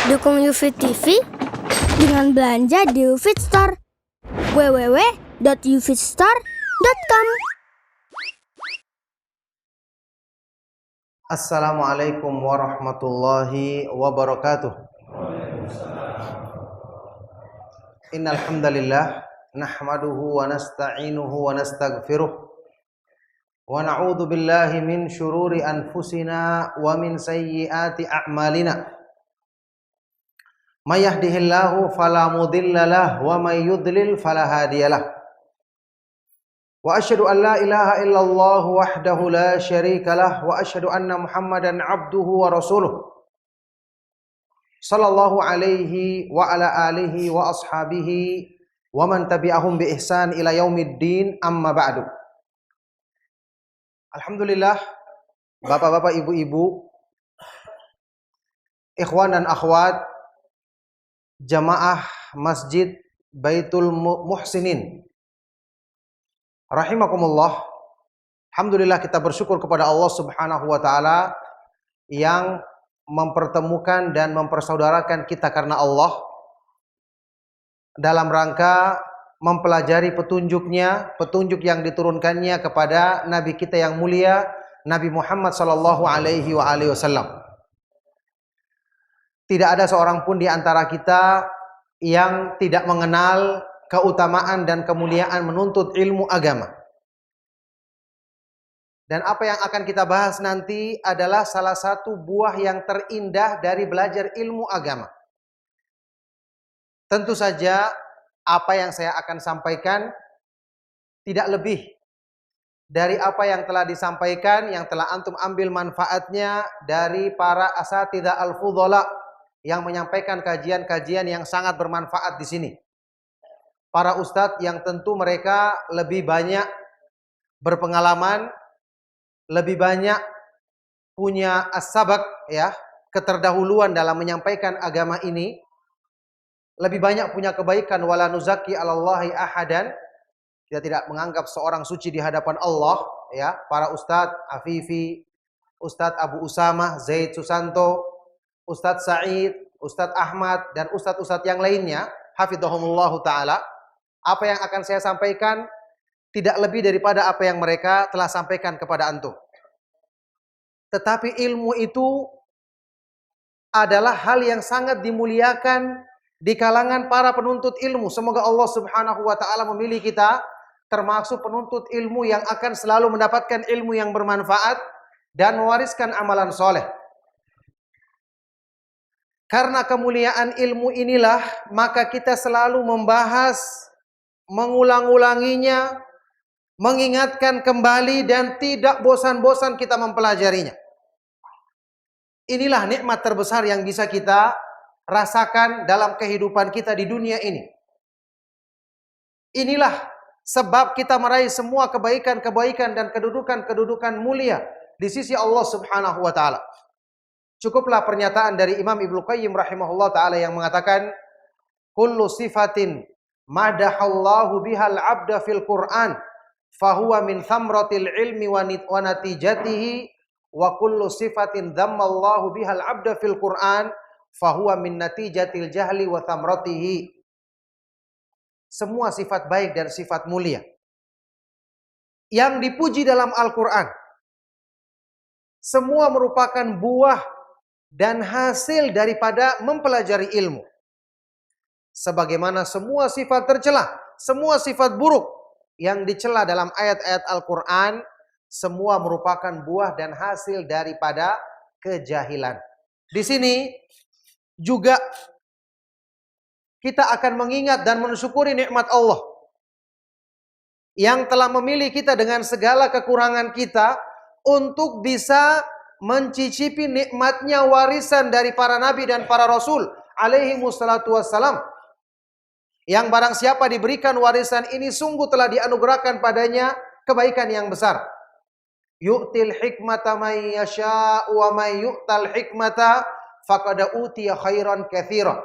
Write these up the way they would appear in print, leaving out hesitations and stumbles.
Dukung UFIT TV dengan belanja di UFIT Store. www.ufitstore.com. Assalamualaikum warahmatullahi wabarakatuh. Innal hamdalillah nahmaduhu wa nasta'inuhu wa nastaghfiruh wa na'udzu billahi min syururi anfusina wa min sayyiati a'malina. May yahdihillahu fala mudhillalah wa may yudlil fala hadiyalah. Wa asyhadu an la ilaha illallah wahdahu la syarikalah wa asyhadu anna Muhammadan abduhu wa rasuluh. Sallallahu alaihi wa ala alihi wa ashabihi wa man tabi'ahum bi ihsan ila yaumiddin, amma ba'du. Alhamdulillah, bapak-bapak, ibu-ibu, ikhwan dan akhwat jamaah Masjid Baitul Muhsinin rahimakumullah. Alhamdulillah, kita bersyukur kepada Allah Subhanahu wa taala yang mempertemukan dan mempersaudarakan kita karena Allah dalam rangka mempelajari petunjuknya, petunjuk yang diturunkannya kepada Nabi kita yang mulia, Nabi Muhammad sallallahu alaihi wasallam. Tidak ada seorang pun di antara kita yang tidak mengenal keutamaan dan kemuliaan menuntut ilmu agama. Dan apa yang akan kita bahas nanti adalah salah satu buah yang terindah dari belajar ilmu agama. Tentu saja apa yang saya akan sampaikan tidak lebih dari apa yang telah disampaikan, yang telah antum ambil manfaatnya dari para asatidzah al-fudhala yang menyampaikan kajian-kajian yang sangat bermanfaat di sini. Para ustadz yang tentu mereka lebih banyak berpengalaman, lebih banyak punya as-sabaq, ya, keterdahuluan dalam menyampaikan agama ini, lebih banyak punya kebaikan. Wala nuzaki 'alallahi ahadan. Kita tidak menganggap seorang suci di hadapan Allah, ya. Para ustadz Afifi, Ustadz Abu Usamah, Zaid Susanto, Ustadz Said, Ustadz Ahmad, dan ustadz-ustadz yang lainnya, hafidhahumullahu ta'ala. Apa yang akan saya sampaikan tidak lebih daripada apa yang mereka telah sampaikan kepada antum. Tetapi ilmu itu adalah hal yang sangat dimuliakan di kalangan para penuntut ilmu. Semoga Allah Subhanahu wa ta'ala memilih kita termasuk penuntut ilmu yang akan selalu mendapatkan ilmu yang bermanfaat dan mewariskan amalan soleh. Karena kemuliaan ilmu inilah, maka kita selalu membahas, mengulang-ulanginya, mengingatkan kembali, dan tidak bosan-bosan kita mempelajarinya. Inilah nikmat terbesar yang bisa kita rasakan dalam kehidupan kita di dunia ini. Inilah sebab kita meraih semua kebaikan-kebaikan dan kedudukan-kedudukan mulia di sisi Allah Subhanahu wa ta'ala. Cukuplah pernyataan dari Imam Ibnu Qayyim rahimahullah ta'ala yang mengatakan, kullu sifatin madahallahu bihal abda fil Qur'an fahuwa min thamratil ilmi wa natijatihi, wa kullu sifatin dhammallahu bihal abda fil Qur'an fahuwa min natijatil jahli wa thamratihi. Semua sifat baik dan sifat mulia yang dipuji dalam Al-Quran, semua merupakan buah dan hasil daripada mempelajari ilmu. Sebagaimana semua sifat tercela, semua sifat buruk yang dicela dalam ayat-ayat Al-Quran, semua merupakan buah dan hasil daripada kejahilan. Di sini juga kita akan mengingat dan mensyukuri nikmat Allah yang telah memilih kita dengan segala kekurangan kita untuk bisa mencicipi nikmatnya warisan dari para nabi dan para rasul alaihi wassalatu wassalam, yang barang siapa diberikan warisan ini sungguh telah dianugerahkan padanya kebaikan yang besar. Yu'til hikmata may yasha'u wa may yu'tal hikmata faqad utiya khairan katsiran.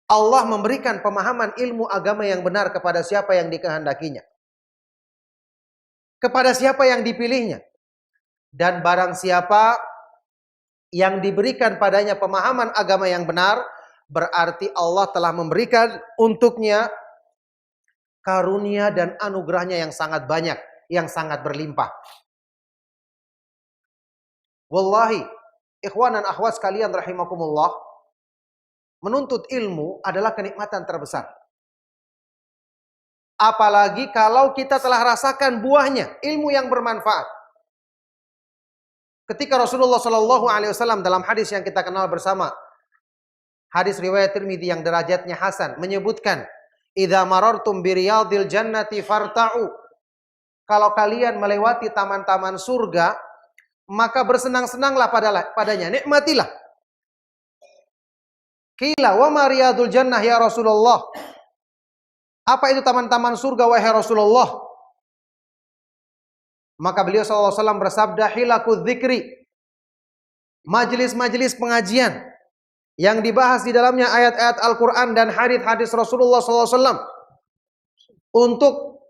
Allah memberikan pemahaman ilmu agama yang benar kepada siapa yang dikehendakinya, kepada siapa yang dipilihnya. Dan barang siapa yang diberikan padanya pemahaman agama yang benar, berarti Allah telah memberikan untuknya karunia dan anugerahnya yang sangat banyak, yang sangat berlimpah. Wallahi, ikhwan dan akhwat sekalian rahimakumullah, menuntut ilmu adalah kenikmatan terbesar. Apalagi kalau kita telah rasakan buahnya, ilmu yang bermanfaat. Ketika Rasulullah Shallallahu Alaihi Wasallam dalam hadis yang kita kenal bersama, hadis riwayat Tirmidzi yang derajatnya hasan, menyebutkan, "Idza marartum bi riyadil jannati farta'u." Kalau kalian melewati taman-taman surga, maka bersenang-senanglah padanya, nikmatilah. Qila wa ma riyadul jannah ya Rasulullah? Apa itu taman-taman surga wahai Rasulullah? Maka beliau SAW bersabda, hilakudz dzikri, majelis-majelis pengajian yang dibahas di dalamnya ayat-ayat Al-Quran dan hadis-hadis Rasulullah SAW untuk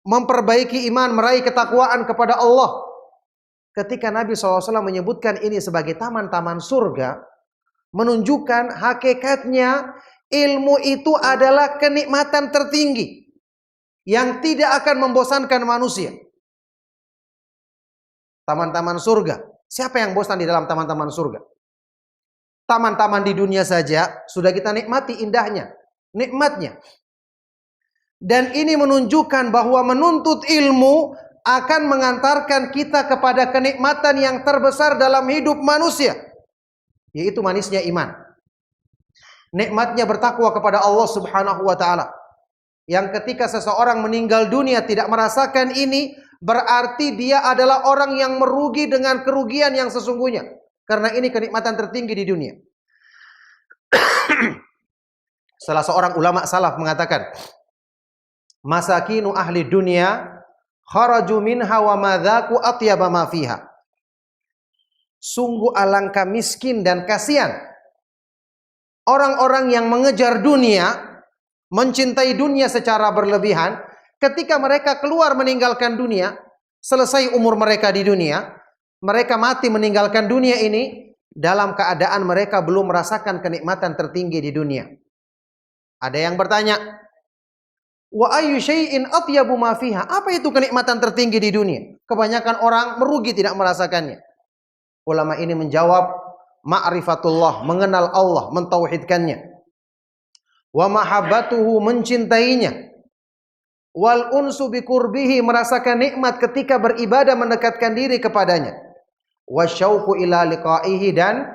memperbaiki iman, meraih ketakwaan kepada Allah. Ketika Nabi SAW menyebutkan ini sebagai taman-taman surga, menunjukkan hakikatnya ilmu itu adalah kenikmatan tertinggi yang tidak akan membosankan manusia. Taman-taman surga. Siapa yang bosan di dalam taman-taman surga? Taman-taman di dunia saja sudah kita nikmati indahnya, nikmatnya. Dan ini menunjukkan bahwa menuntut ilmu akan mengantarkan kita kepada kenikmatan yang terbesar dalam hidup manusia, yaitu manisnya iman. Nikmatnya bertakwa kepada Allah Subhanahu wa taala. Yang ketika seseorang meninggal dunia tidak merasakan ini, berarti dia adalah orang yang merugi dengan kerugian yang sesungguhnya. Karena ini kenikmatan tertinggi di dunia. Salah seorang ulama salaf mengatakan, masakinu ahli dunia kharaju minha wa madzaku atyaba ma fiha. Sungguh alangkah miskin dan kasihan orang-orang yang mengejar dunia, mencintai dunia secara berlebihan, ketika mereka keluar meninggalkan dunia, selesai umur mereka di dunia, mereka mati meninggalkan dunia ini dalam keadaan mereka belum merasakan kenikmatan tertinggi di dunia. Ada yang bertanya, wa ayyu syai'in atyabu ma fiha? Apa itu kenikmatan tertinggi di dunia? Kebanyakan orang merugi tidak merasakannya. Ulama ini menjawab, ma'rifatullah, mengenal Allah, mentauhidkannya. Wa mahabbatuhu, mencintainya. Wal unsu biqurbihi, merasakan nikmat ketika beribadah mendekatkan diri kepadanya. Wasyauqu ila liqaihi, dan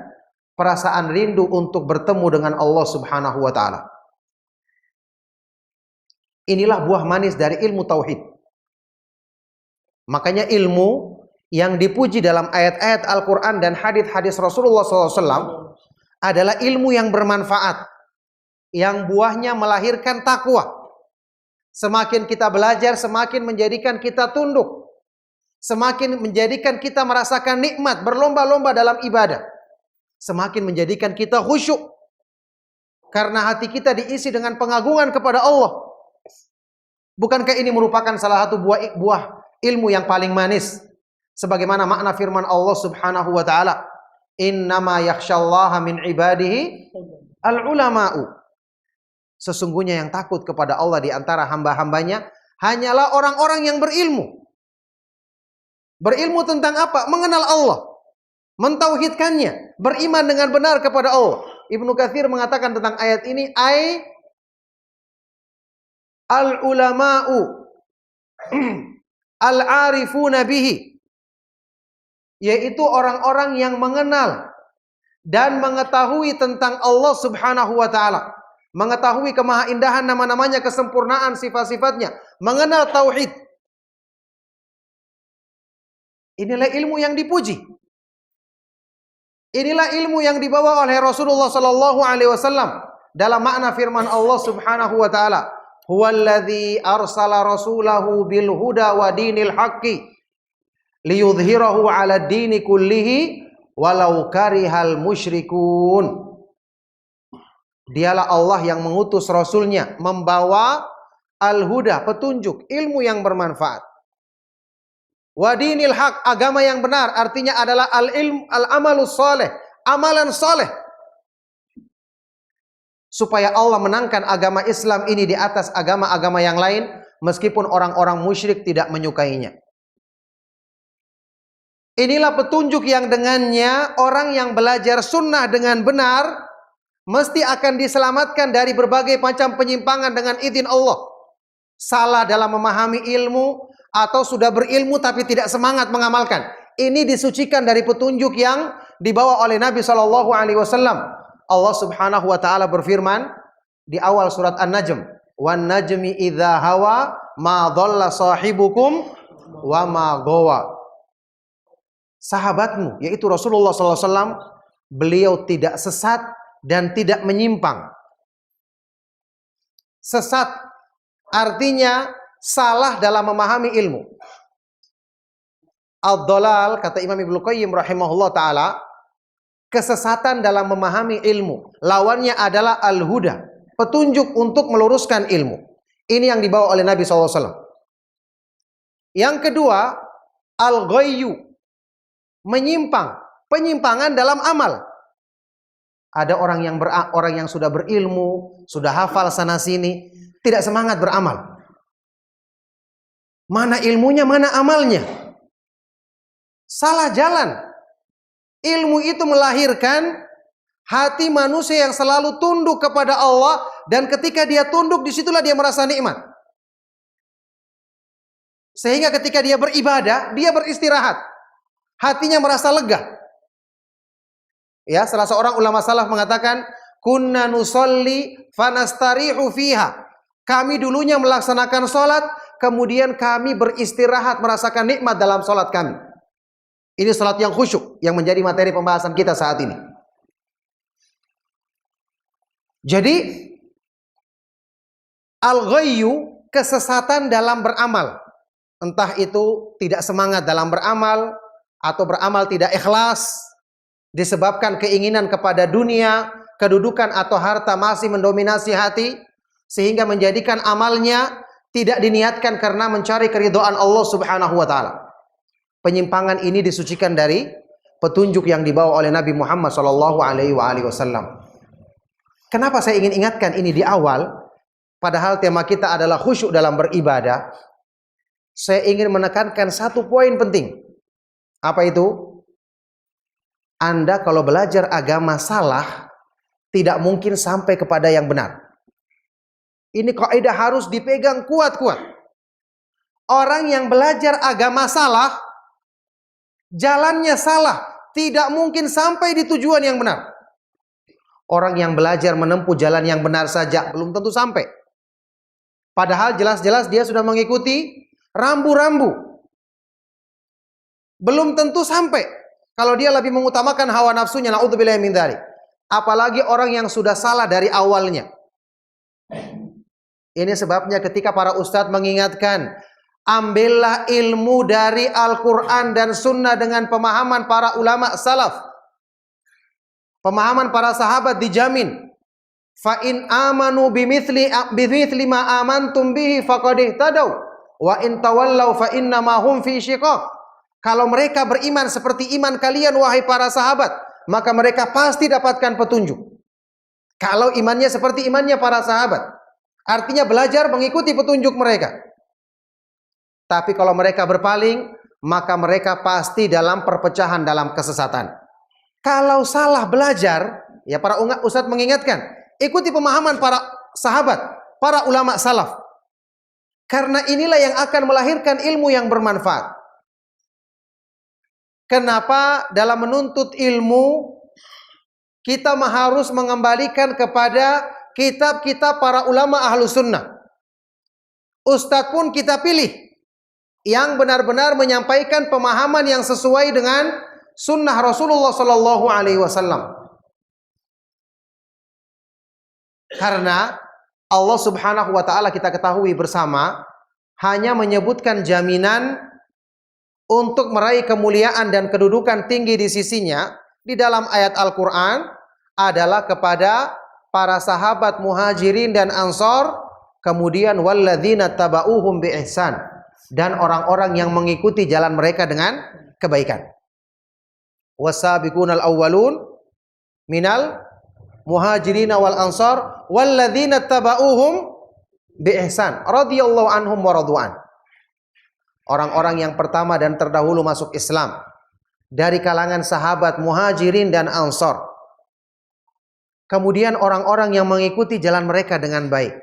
perasaan rindu untuk bertemu dengan Allah Subhanahu wa taala. Inilah buah manis dari ilmu tauhid. Makanya ilmu yang dipuji dalam ayat-ayat Al-Quran dan hadis-hadis Rasulullah SAW adalah ilmu yang bermanfaat, yang buahnya melahirkan takwa. Semakin kita belajar, semakin menjadikan kita tunduk, semakin menjadikan kita merasakan nikmat, berlomba-lomba dalam ibadah, semakin menjadikan kita khusyuk, karena hati kita diisi dengan pengagungan kepada Allah. Bukankah ini merupakan salah satu buah ilmu yang paling manis? Sebagaimana makna firman Allah Subhanahu wa taala, innama yakhsyallaha min ibadihi al-ulama'u. Sesungguhnya yang takut kepada Allah di antara hamba-hambanya hanyalah orang-orang yang berilmu. Berilmu tentang apa? Mengenal Allah, mentauhidkannya, beriman dengan benar kepada Allah. Ibnu Katsir mengatakan tentang ayat ini, al-ulama'u al-arifuna bihi, yaitu orang-orang yang mengenal dan mengetahui tentang Allah Subhanahu wa taala, mengetahui kemahaindahan nama-namanya, kesempurnaan sifat-sifatnya, mengenal tauhid. Inilah ilmu yang dipuji. Inilah ilmu yang dibawa oleh Rasulullah sallallahu alaihi wasallam dalam makna firman Allah Subhanahu wa taala, huwallazi arsala rasulahu bil huda wa dinil haqqi liyudhhirahu 'ala dini kullihi walau karihal musyrikun. Dialah Allah yang mengutus Rasulnya membawa al-huda, petunjuk, ilmu yang bermanfaat. Wa dinil haq, agama yang benar, artinya adalah al-ilm, al-amalus saleh, amalan soleh. Supaya Allah menangkan agama Islam ini di atas agama-agama yang lain, meskipun orang-orang musyrik tidak menyukainya. Inilah petunjuk yang dengannya orang yang belajar sunnah dengan benar mesti akan diselamatkan dari berbagai macam penyimpangan dengan izin Allah. Salah dalam memahami ilmu atau sudah berilmu tapi tidak semangat mengamalkan. Ini disucikan dari petunjuk yang dibawa oleh Nabi SAW. Allah Subhanahu wa taala berfirman di awal surat An-Najm, "Wan najmi idza hawa ma dhalla sahibukum wa ma ghawa." Sahabatmu yaitu Rasulullah SAW, beliau tidak sesat dan tidak menyimpang. Sesat artinya salah dalam memahami ilmu. Ad-dhalal, kata Imam Ibnu Qayyim rahimahullah taala, kesesatan dalam memahami ilmu. Lawannya adalah al-huda, petunjuk untuk meluruskan ilmu. Ini yang dibawa oleh Nabi SAW. Yang kedua, al-ghayyu, menyimpang, penyimpangan dalam amal. Ada orang yang sudah berilmu, sudah hafal sana sini, tidak semangat beramal. Mana ilmunya, mana amalnya? Salah jalan. Ilmu itu melahirkan hati manusia yang selalu tunduk kepada Allah, dan ketika dia tunduk, disitulah dia merasa nikmat. Sehingga ketika dia beribadah, dia beristirahat, hatinya merasa lega. Ya, salah seorang ulama salaf mengatakan, "Kunna nusolli fanastarihu fiha." Kami dulunya melaksanakan sholat, kemudian kami beristirahat, merasakan nikmat dalam sholat kami. Ini salat yang khusyuk yang menjadi materi pembahasan kita saat ini. Jadi al-ghayyu, kesesatan dalam beramal. Entah itu tidak semangat dalam beramal atau beramal tidak ikhlas disebabkan keinginan kepada dunia, kedudukan atau harta masih mendominasi hati sehingga menjadikan amalnya tidak diniatkan karena mencari keridhaan Allah Subhanahu wa taala. Penyimpangan ini disucikan dari petunjuk yang dibawa oleh Nabi Muhammad SAW. Kenapa saya ingin ingatkan ini di awal? Padahal tema kita adalah khusyuk dalam beribadah. Saya ingin menekankan satu poin penting. Apa itu? Anda kalau belajar agama salah, tidak mungkin sampai kepada yang benar. Ini kaidah harus dipegang kuat-kuat. Orang yang belajar agama salah, jalannya salah, tidak mungkin sampai di tujuan yang benar. Orang yang belajar menempuh jalan yang benar saja belum tentu sampai. Padahal jelas-jelas dia sudah mengikuti rambu-rambu. Belum tentu sampai kalau dia lebih mengutamakan hawa nafsunya, naudzubillahi min dzalik. Apalagi orang yang sudah salah dari awalnya. Ini sebabnya ketika para ustadz mengingatkan, ambillah ilmu dari Al-Quran dan Sunnah dengan pemahaman para ulama salaf. Pemahaman para sahabat dijamin. Fa in amanu bimithli ma amantum bihi faqad ihtadaw wa in tawallaw fa inna ma hum fi syiqaq. Kalau mereka beriman seperti iman kalian wahai para sahabat, maka mereka pasti dapatkan petunjuk. Kalau imannya seperti imannya para sahabat, artinya belajar mengikuti petunjuk mereka. Tapi kalau mereka berpaling, maka mereka pasti dalam perpecahan, dalam kesesatan. Kalau salah belajar, ya para ustadz mengingatkan, ikuti pemahaman para sahabat, para ulama salaf. Karena inilah yang akan melahirkan ilmu yang bermanfaat. Kenapa dalam menuntut ilmu kita harus mengembalikan kepada kitab-kitab para ulama ahlu sunnah. Ustadz pun kita pilih yang benar-benar menyampaikan pemahaman yang sesuai dengan sunnah Rasulullah Sallallahu Alaihi Wasallam. Karena Allah Subhanahu Wa Taala kita ketahui bersama hanya menyebutkan jaminan untuk meraih kemuliaan dan kedudukan tinggi di sisinya di dalam ayat Al-Quran adalah kepada para sahabat muhajirin dan ansor, kemudian walladzina taba'uhum bi ihsan, dan orang-orang yang mengikuti jalan mereka dengan kebaikan. Wasabiqunal awwalun minal muhajirin wal ansar walladzina tabauhum bi ihsan radhiyallahu anhum wa radu'an. Orang-orang yang pertama dan terdahulu masuk Islam dari kalangan sahabat muhajirin dan ansar. Kemudian orang-orang yang mengikuti jalan mereka dengan baik.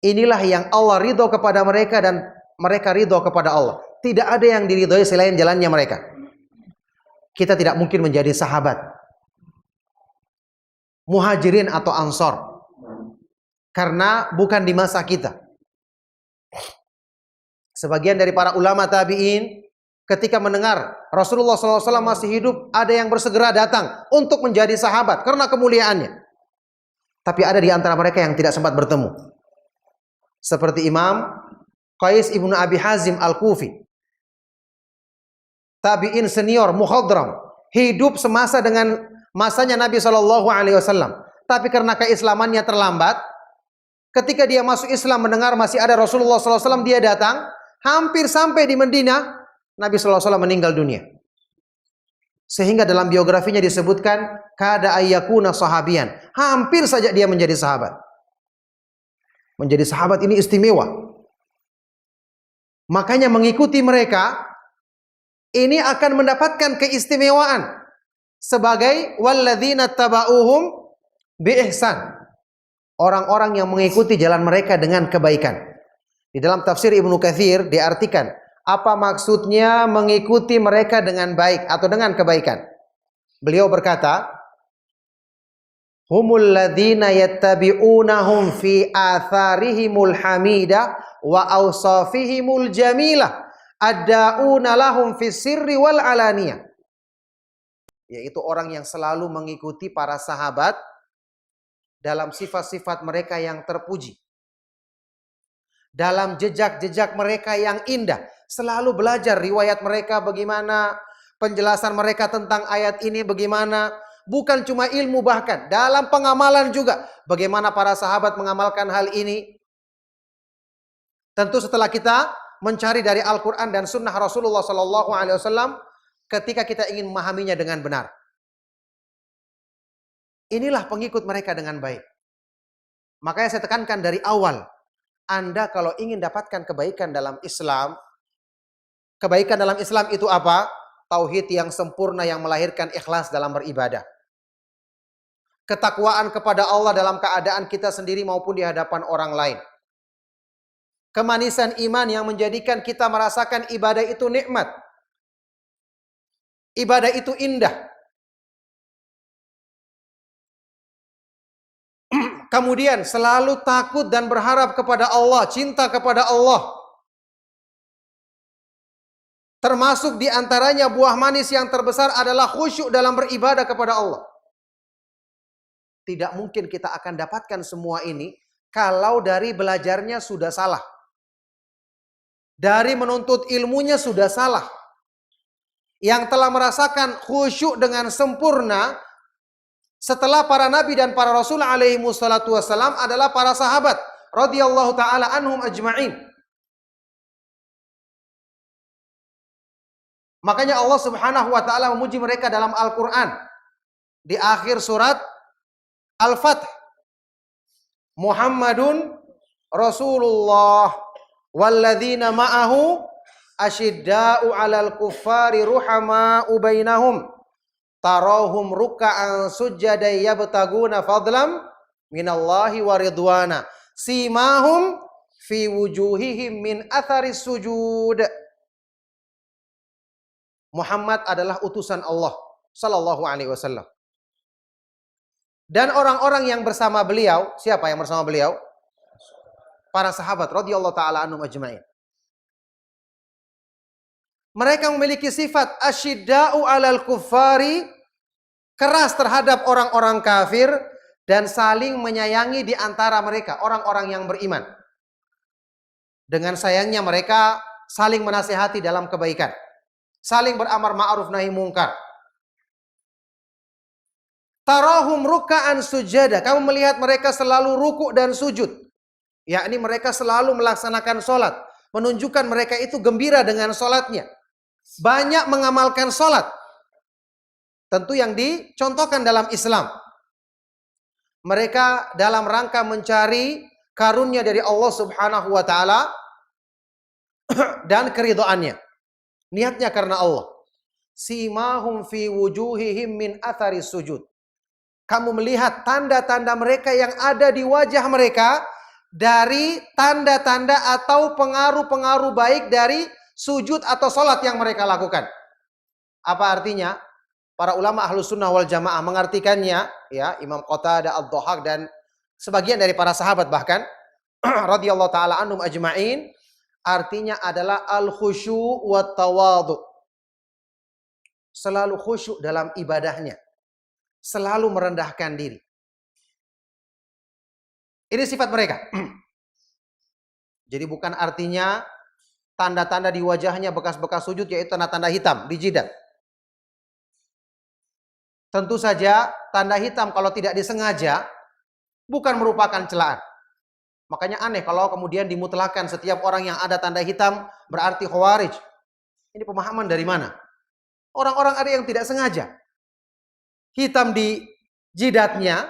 Inilah yang Allah ridho kepada mereka dan mereka ridho kepada Allah. Tidak ada yang diridhoi selain jalannya mereka. Kita tidak mungkin menjadi sahabat muhajirin atau ansor karena bukan di masa kita. Sebagian dari para ulama tabi'in ketika mendengar Rasulullah SAW masih hidup, ada yang bersegera datang untuk menjadi sahabat karena kemuliaannya. Tapi ada di antara mereka yang tidak sempat bertemu. Seperti Imam Qais ibnu Abi Hazim al-Kufi, tabi'in senior mukhadram, hidup semasa dengan masanya Nabi SAW. Tapi karena keislamannya terlambat, ketika dia masuk Islam mendengar masih ada Rasulullah SAW, dia datang. Hampir sampai di Madinah, Nabi SAW meninggal dunia. Sehingga dalam biografinya disebutkan kada ayyakuna sahabian. Hampir saja dia menjadi sahabat. Menjadi sahabat ini istimewa. Makanya mengikuti mereka ini akan mendapatkan keistimewaan sebagai walladzina tabauhum bi ihsan. Orang-orang yang mengikuti jalan mereka dengan kebaikan. Di dalam tafsir Ibnu Katsir diartikan, apa maksudnya mengikuti mereka dengan baik atau dengan kebaikan? Beliau berkata, humul ladzina yattabi'unahum fi atharihimul hamidah wa awsafihimul jamilah adda'una lahum fis sirri wal alaniyah. Yaitu orang yang selalu mengikuti para sahabat dalam sifat-sifat mereka yang terpuji, dalam jejak-jejak mereka yang indah. Selalu belajar riwayat mereka bagaimana, penjelasan mereka tentang ayat ini bagaimana. Bukan cuma ilmu, bahkan dalam pengamalan juga. Bagaimana para sahabat mengamalkan hal ini. Tentu setelah kita mencari dari Al-Quran dan Sunnah Rasulullah SAW ketika kita ingin memahaminya dengan benar. Inilah pengikut mereka dengan baik. Makanya saya tekankan dari awal, Anda kalau ingin dapatkan kebaikan dalam Islam, kebaikan dalam Islam itu apa? Tauhid yang sempurna yang melahirkan ikhlas dalam beribadah. Ketakwaan kepada Allah dalam keadaan kita sendiri maupun di hadapan orang lain. Kemanisan iman yang menjadikan kita merasakan ibadah itu nikmat. Ibadah itu indah. Kemudian selalu takut dan berharap kepada Allah, cinta kepada Allah. Termasuk di antaranya buah manis yang terbesar adalah khusyuk dalam beribadah kepada Allah. Tidak mungkin kita akan dapatkan semua ini kalau dari belajarnya sudah salah. Dari menuntut ilmunya sudah salah. Yang telah merasakan khusyuk dengan sempurna setelah para nabi dan para rasul alaihi wassalatu wassalam adalah para sahabat radhiyallahu taala anhum ajma'in. Makanya Allah Subhanahu wa taala memuji mereka dalam Al-Qur'an. Di akhir surat Al-Fath. Muhammadun Rasulullah walladzina ma'ahu asyidda'u 'alal kuffari ruhama'u bainahum. Tarahum ruk'an sujada yabtaguna fadlam minallahi wa ridwana. Simahum fi wujuhihim min atharis sujud. Muhammad adalah utusan Allah sallallahu alaihi wasallam. Dan orang-orang yang bersama beliau, siapa yang bersama beliau? Para sahabat radhiyallahu taala anhum ajma'in. Mereka memiliki sifat asyidda'u 'alal kuffari, keras terhadap orang-orang kafir dan saling menyayangi di antara mereka, orang-orang yang beriman. Dengan sayangnya mereka saling menasihati dalam kebaikan, saling beramar ma'ruf nahi mungkar. Tarahum ruk'an sujada, kamu melihat mereka selalu ruku' dan sujud. Yakni mereka selalu melaksanakan sholat, menunjukkan mereka itu gembira dengan sholatnya. Banyak mengamalkan sholat. tentu yang dicontohkan dalam Islam. Mereka dalam rangka mencari karunia dari Allah Subhanahu wa taala dan keridhaannya. Niatnya karena Allah. Simahum fi wujuhihim min athari sujud. Kamu melihat tanda-tanda mereka yang ada di wajah mereka dari tanda-tanda atau pengaruh-pengaruh baik dari sujud atau salat yang mereka lakukan. Apa artinya? Para ulama Ahlus Sunnah wal Jamaah mengartikannya, ya, Imam Qatadah, Ad-Dhahhak dan sebagian dari para sahabat bahkan radhiyallahu taala anhum ajma'in, artinya adalah al-khusyu' wat tawadhu. Selalu khusyuk dalam ibadahnya. Selalu merendahkan diri. Ini sifat mereka. Jadi bukan artinya tanda-tanda di wajahnya bekas-bekas sujud yaitu tanda-tanda hitam di jidat. Tentu saja tanda hitam kalau tidak disengaja bukan merupakan celaan. Makanya aneh kalau kemudian dimutlakan setiap orang yang ada tanda hitam berarti khawarij. Ini pemahaman dari mana? Orang-orang ada yang tidak sengaja. Hitam di jidatnya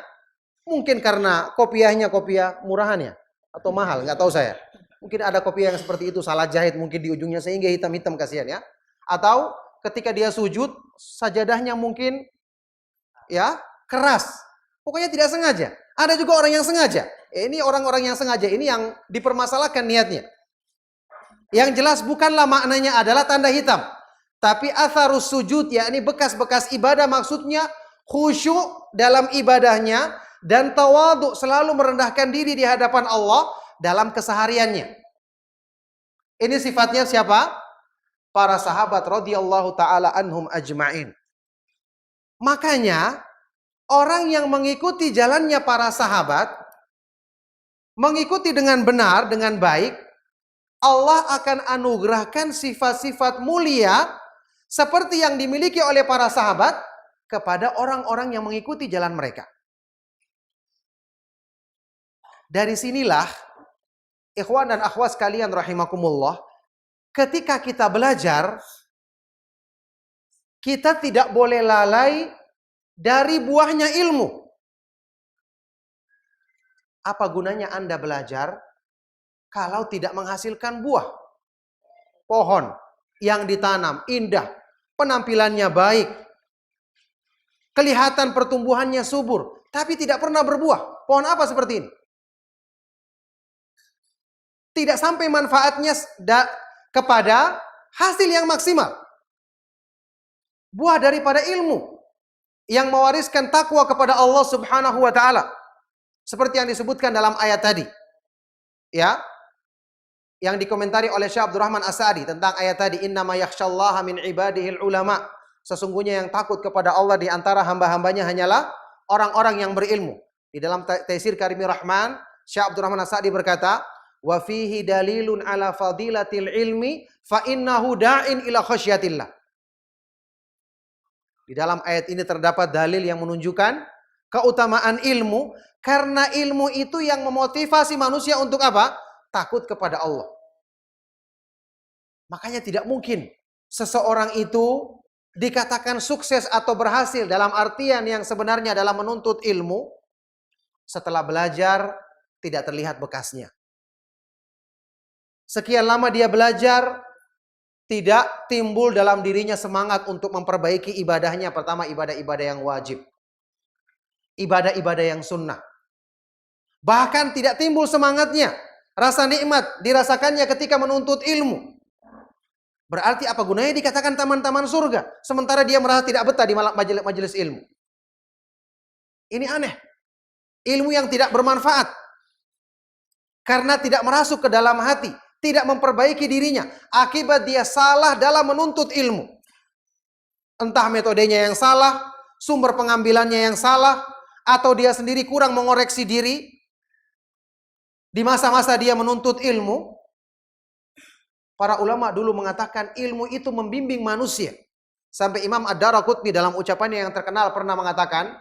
mungkin karena kopiahnya kopiah murahan ya atau mahal, nggak tahu saya. Mungkin ada kopiah yang seperti itu salah jahit mungkin di ujungnya sehingga hitam-hitam kasihan ya. Atau ketika dia sujud sajadahnya mungkin ya keras. Pokoknya tidak sengaja. Ada juga orang yang sengaja. Ini orang-orang yang sengaja ini yang dipermasalahkan niatnya. Yang jelas bukanlah maknanya adalah tanda hitam. Tapi atharus sujud, yakni bekas-bekas ibadah, maksudnya khusyuk dalam ibadahnya dan tawadhu, selalu merendahkan diri di hadapan Allah dalam kesehariannya. Ini sifatnya siapa? Para sahabat radhiyallahu taala anhum ajma'in. Makanya orang yang mengikuti jalannya para sahabat, mengikuti dengan benar, dengan baik, Allah akan anugerahkan sifat-sifat mulia seperti yang dimiliki oleh para sahabat kepada orang-orang yang mengikuti jalan mereka. Dari sinilah, ikhwan dan akhwat sekalian rahimakumullah, ketika kita belajar, kita tidak boleh lalai dari buahnya ilmu. Apa gunanya Anda belajar kalau tidak menghasilkan buah? Pohon yang ditanam indah, penampilannya baik, kelihatan pertumbuhannya subur, tapi tidak pernah berbuah. Pohon apa seperti ini? Tidak sampai manfaatnya kepada hasil yang maksimal. Buah daripada ilmu yang mewariskan takwa kepada Allah Subhanahu wa taala. Seperti yang disebutkan dalam ayat tadi. Ya. Yang dikomentari oleh Syekh Abdurrahman As-Sa'di tentang ayat tadi, innama yakhsyallaha min ibadihil ulama. Sesungguhnya yang takut kepada Allah di antara hamba-hambanya hanyalah orang-orang yang berilmu. Di dalam Taisir Karimir Rahman, Syekh Abdurrahman As-Sa'di berkata, wa fihi dalilun ala fadilatil ilmi fa innahu da'in ila khasyatillah. Di dalam ayat ini terdapat dalil yang menunjukkan keutamaan ilmu, karena ilmu itu yang memotivasi manusia untuk apa? Takut kepada Allah. Makanya tidak mungkin seseorang itu dikatakan sukses atau berhasil dalam artian yang sebenarnya dalam menuntut ilmu setelah belajar tidak terlihat bekasnya. Sekian lama dia belajar, tidak timbul dalam dirinya semangat untuk memperbaiki ibadahnya. Pertama, ibadah-ibadah yang wajib. Ibadah-ibadah yang sunnah. Bahkan tidak timbul semangatnya. Rasa nikmat dirasakannya ketika menuntut ilmu. Berarti apa gunanya dikatakan taman-taman surga, sementara dia merasa tidak betah di majelis ilmu. Ini aneh. Ilmu yang tidak bermanfaat. Karena tidak merasuk ke dalam hati. Tidak memperbaiki dirinya. Akibat dia salah dalam menuntut ilmu. Entah metodenya yang salah, sumber pengambilannya yang salah, atau dia sendiri kurang mengoreksi diri. Di masa-masa dia menuntut ilmu, para ulama dulu mengatakan ilmu itu membimbing manusia. Sampai Imam Ad-Daraqutni dalam ucapannya yang terkenal pernah mengatakan,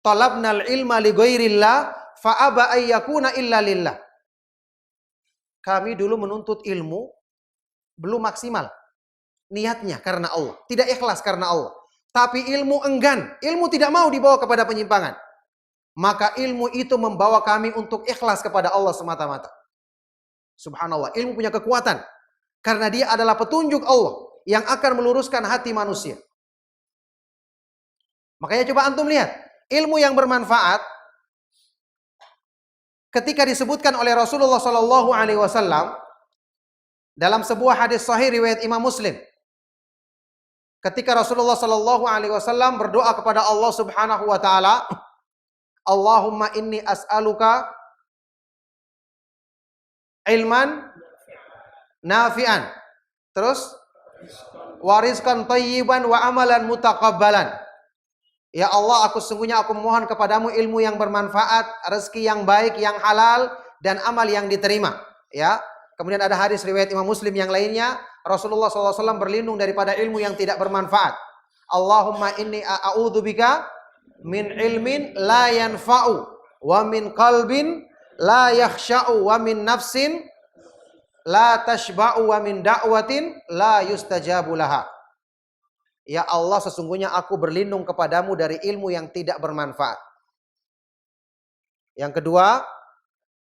talabnal ilma li ghairillah fa aba ayyakuna illa lillah. Kami dulu menuntut ilmu belum maksimal niatnya karena Allah, tidak ikhlas karena Allah. tapi ilmu enggan, ilmu tidak mau dibawa kepada penyimpangan, maka ilmu itu membawa kami untuk ikhlas kepada Allah semata-mata. Subhanallah, ilmu punya kekuatan karena dia adalah petunjuk Allah yang akan meluruskan hati manusia. Makanya coba antum lihat, ilmu yang bermanfaat ketika disebutkan oleh Rasulullah Shallallahu Alaihi Wasallam dalam sebuah hadis sahih riwayat Imam Muslim. Ketika Rasulullah Shallallahu Alaihi Wasallam berdoa kepada Allah Subhanahu Wa Taala, Allahumma inni as'aluka ilman nafi'an, terus warizqan thayyiban wa amalan mutaqabbalan. Ya Allah, sesungguhnya aku mohon kepadamu ilmu yang bermanfaat, rezeki yang baik, yang halal, dan amal yang diterima. Ya. Kemudian ada hadis riwayat Imam Muslim yang lainnya, Rasulullah SAW berlindung daripada ilmu yang tidak bermanfaat. Allahumma inni a'udzubika min ilmin la yanfa'u, wa min qalbin la yakhsha'u, wa min nafsin la tashba'u, wa min da'watin la yustajabu laha. Ya Allah, sesungguhnya aku berlindung kepadamu dari ilmu yang tidak bermanfaat. Yang kedua,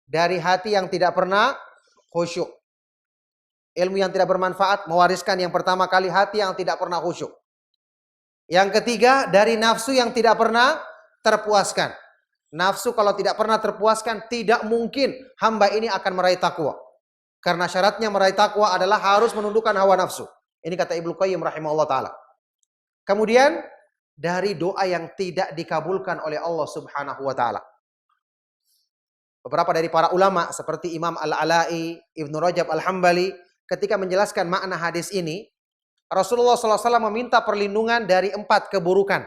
dari hati yang tidak pernah khusyuk. Ilmu yang tidak bermanfaat mewariskan yang pertama kali hati yang tidak pernah khusyuk. Yang ketiga, dari nafsu yang tidak pernah terpuaskan. Nafsu kalau tidak pernah terpuaskan, tidak mungkin hamba ini akan meraih takwa. Karena syaratnya meraih takwa adalah harus menundukkan hawa nafsu. Ini kata Ibnu Qayyim rahimahullah ta'ala. Kemudian, dari doa yang tidak dikabulkan oleh Allah Subhanahu wa ta'ala. Beberapa dari para ulama seperti Imam Al-Ala'i, Ibnu Rajab Al-Hambali, ketika menjelaskan makna hadis ini, Rasulullah SAW meminta perlindungan dari 4 keburukan.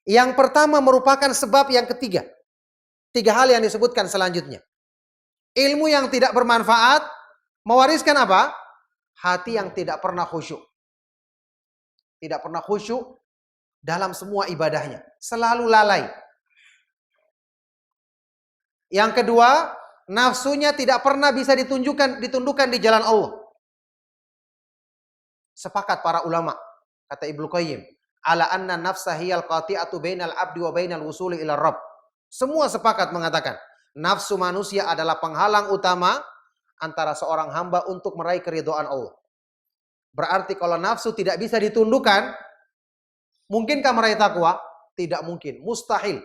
Yang pertama merupakan sebab yang ketiga. 3 hal yang disebutkan selanjutnya. Ilmu yang tidak bermanfaat mewariskan apa? Hati yang tidak pernah khusyuk. Tidak pernah khusyuk dalam semua ibadahnya. Selalu lalai. Yang kedua, nafsunya tidak pernah bisa ditundukkan di jalan Allah. Sepakat para ulama, kata Ibnu Qayyim, ala anna nafsa hiyal qati'atu bainal abdi wa bainal wusuli ila rabb. Semua sepakat mengatakan, nafsu manusia adalah penghalang utama antara seorang hamba untuk meraih keridhaan Allah. Berarti kalau nafsu tidak bisa ditundukkan, mungkinkah meraih takwa? Tidak mungkin, mustahil.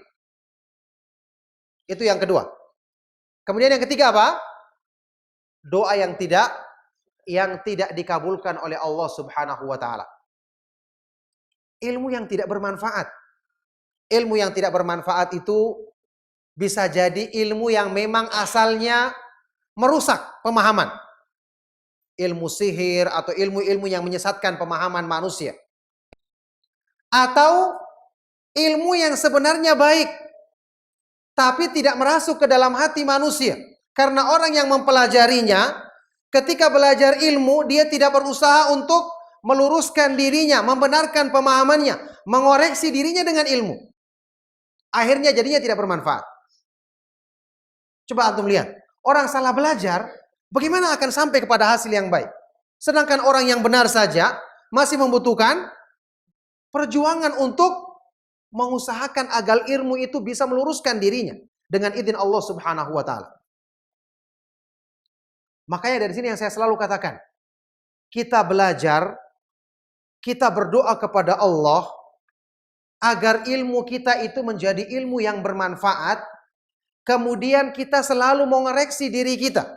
Itu yang kedua. Kemudian yang ketiga apa? Doa yang tidak dikabulkan oleh Allah Subhanahu wa taala. Ilmu yang tidak bermanfaat. Ilmu yang tidak bermanfaat itu bisa jadi ilmu yang memang asalnya merusak pemahaman. Ilmu sihir atau ilmu-ilmu yang menyesatkan pemahaman manusia. Atau ilmu yang sebenarnya baik tapi tidak merasuk ke dalam hati manusia. Karena orang yang mempelajarinya, ketika belajar ilmu, dia tidak berusaha untuk meluruskan dirinya, membenarkan pemahamannya, mengoreksi dirinya dengan ilmu. Akhirnya jadinya tidak bermanfaat. Coba antum lihat, orang salah belajar, bagaimana akan sampai kepada hasil yang baik? Sedangkan orang yang benar saja masih membutuhkan perjuangan untuk mengusahakan agar ilmu itu bisa meluruskan dirinya dengan izin Allah Subhanahu wa taala. Makanya dari sini yang saya selalu katakan, kita belajar, kita berdoa kepada Allah agar ilmu kita itu menjadi ilmu yang bermanfaat. Kemudian kita selalu mengoreksi diri kita.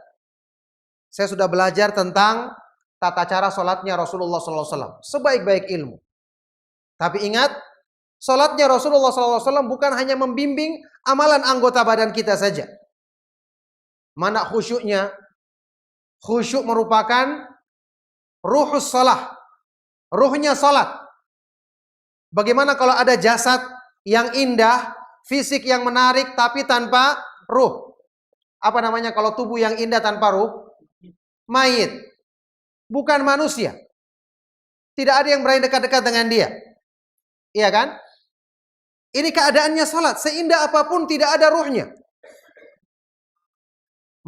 Saya sudah belajar tentang tata cara sholatnya Rasulullah SAW, sebaik-baik ilmu. Tapi ingat, sholatnya Rasulullah SAW bukan hanya membimbing amalan anggota badan kita saja. Mana khusyuknya? Khusyuk merupakan ruhus sholat. Ruhnya sholat. Bagaimana kalau ada jasad yang indah, fisik yang menarik, tapi tanpa ruh? Apa namanya kalau tubuh yang indah tanpa ruh? Mayit. Bukan manusia. Tidak ada yang berani dekat-dekat dengan dia. Iya kan? Ini keadaannya salat, seindah apapun tidak ada ruhnya.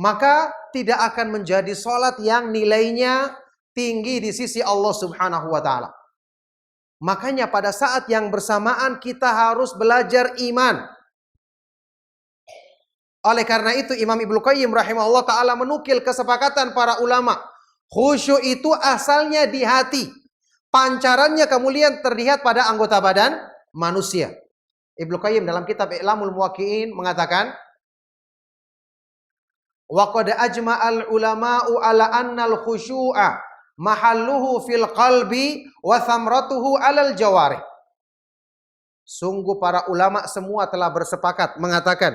Maka tidak akan menjadi salat yang nilainya tinggi di sisi Allah Subhanahu wa taala. Makanya pada saat yang bersamaan kita harus belajar iman. Oleh karena itu Imam Ibnu Qayyim rahimahullah ta'ala menukil kesepakatan para ulama. Khusyuk itu asalnya di hati. Pancarannya kemudian terlihat pada anggota badan manusia. Ibnu Qayyim dalam kitab I'lamul Muwaqqi'in mengatakan, wa qad ajma'al ulama'u ala annal khusyu'a mahalluhu fil qalbi wa thamratuhu 'alal jawarih. Sungguh para ulama semua telah bersepakat mengatakan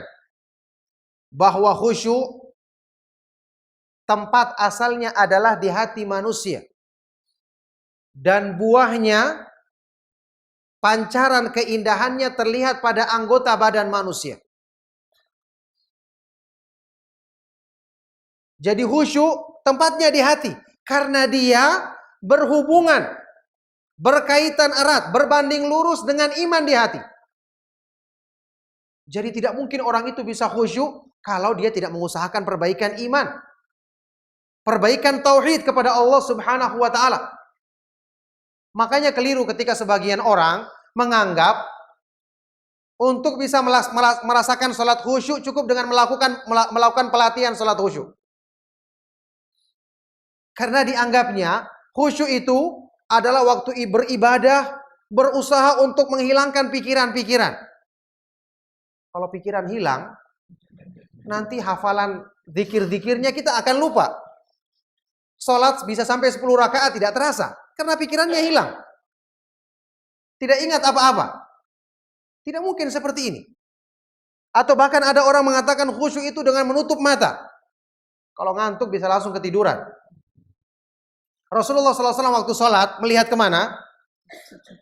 bahwa khusyuk tempat asalnya adalah di hati manusia. Dan buahnya, pancaran keindahannya terlihat pada anggota badan manusia. Jadi khusyuk tempatnya di hati. Karena dia berhubungan, berkaitan erat, berbanding lurus dengan iman di hati. Jadi tidak mungkin orang itu bisa khusyuk kalau dia tidak mengusahakan perbaikan iman. Perbaikan tauhid kepada Allah Subhanahu wa ta'ala. Makanya keliru ketika sebagian orang menganggap untuk bisa merasakan salat khusyuk cukup dengan melakukan pelatihan salat khusyuk. Karena dianggapnya khusyuk itu adalah waktu beribadah, berusaha untuk menghilangkan pikiran-pikiran. Kalau pikiran hilang, nanti hafalan zikir-zikirnya kita akan lupa. Salat bisa sampai 10 rakaat tidak terasa. Karena pikirannya hilang. Tidak ingat apa-apa. Tidak mungkin seperti ini. Atau bahkan ada orang mengatakan khusyuk itu dengan menutup mata. Kalau ngantuk bisa langsung ketiduran. Rasulullah SAW waktu sholat melihat kemana?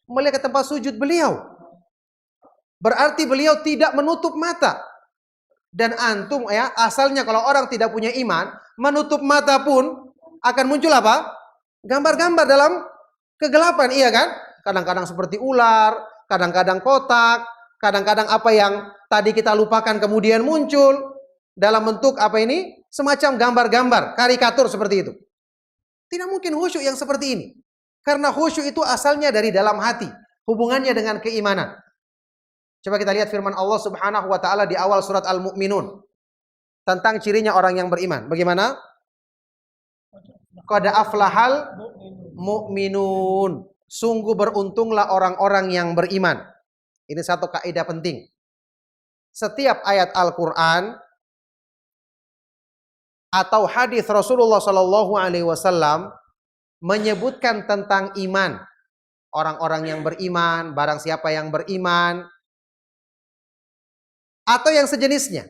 Melihat ke tempat sujud beliau. Berarti beliau tidak menutup mata. Dan antum ya, asalnya kalau orang tidak punya iman, menutup mata pun akan muncul apa? Gambar-gambar dalam kegelapan, iya kan? Kadang-kadang seperti ular, kadang-kadang kotak, kadang-kadang apa yang tadi kita lupakan kemudian muncul dalam bentuk apa ini? Semacam gambar-gambar, karikatur seperti itu. Tidak mungkin khusyuk yang seperti ini. Karena khusyuk itu asalnya dari dalam hati, hubungannya dengan keimanan. Coba kita lihat firman Allah Subhanahu wa taala di awal surat Al-Mu'minun tentang cirinya orang yang beriman. Bagaimana? Qad aflahal mu'minun. Sungguh beruntunglah orang-orang yang beriman. Ini satu kaidah penting. Setiap ayat Al-Qur'an atau hadis Rasulullah Shallallahu Alaihi Wasallam menyebutkan tentang iman, orang-orang yang beriman, barang siapa yang beriman, atau yang sejenisnya,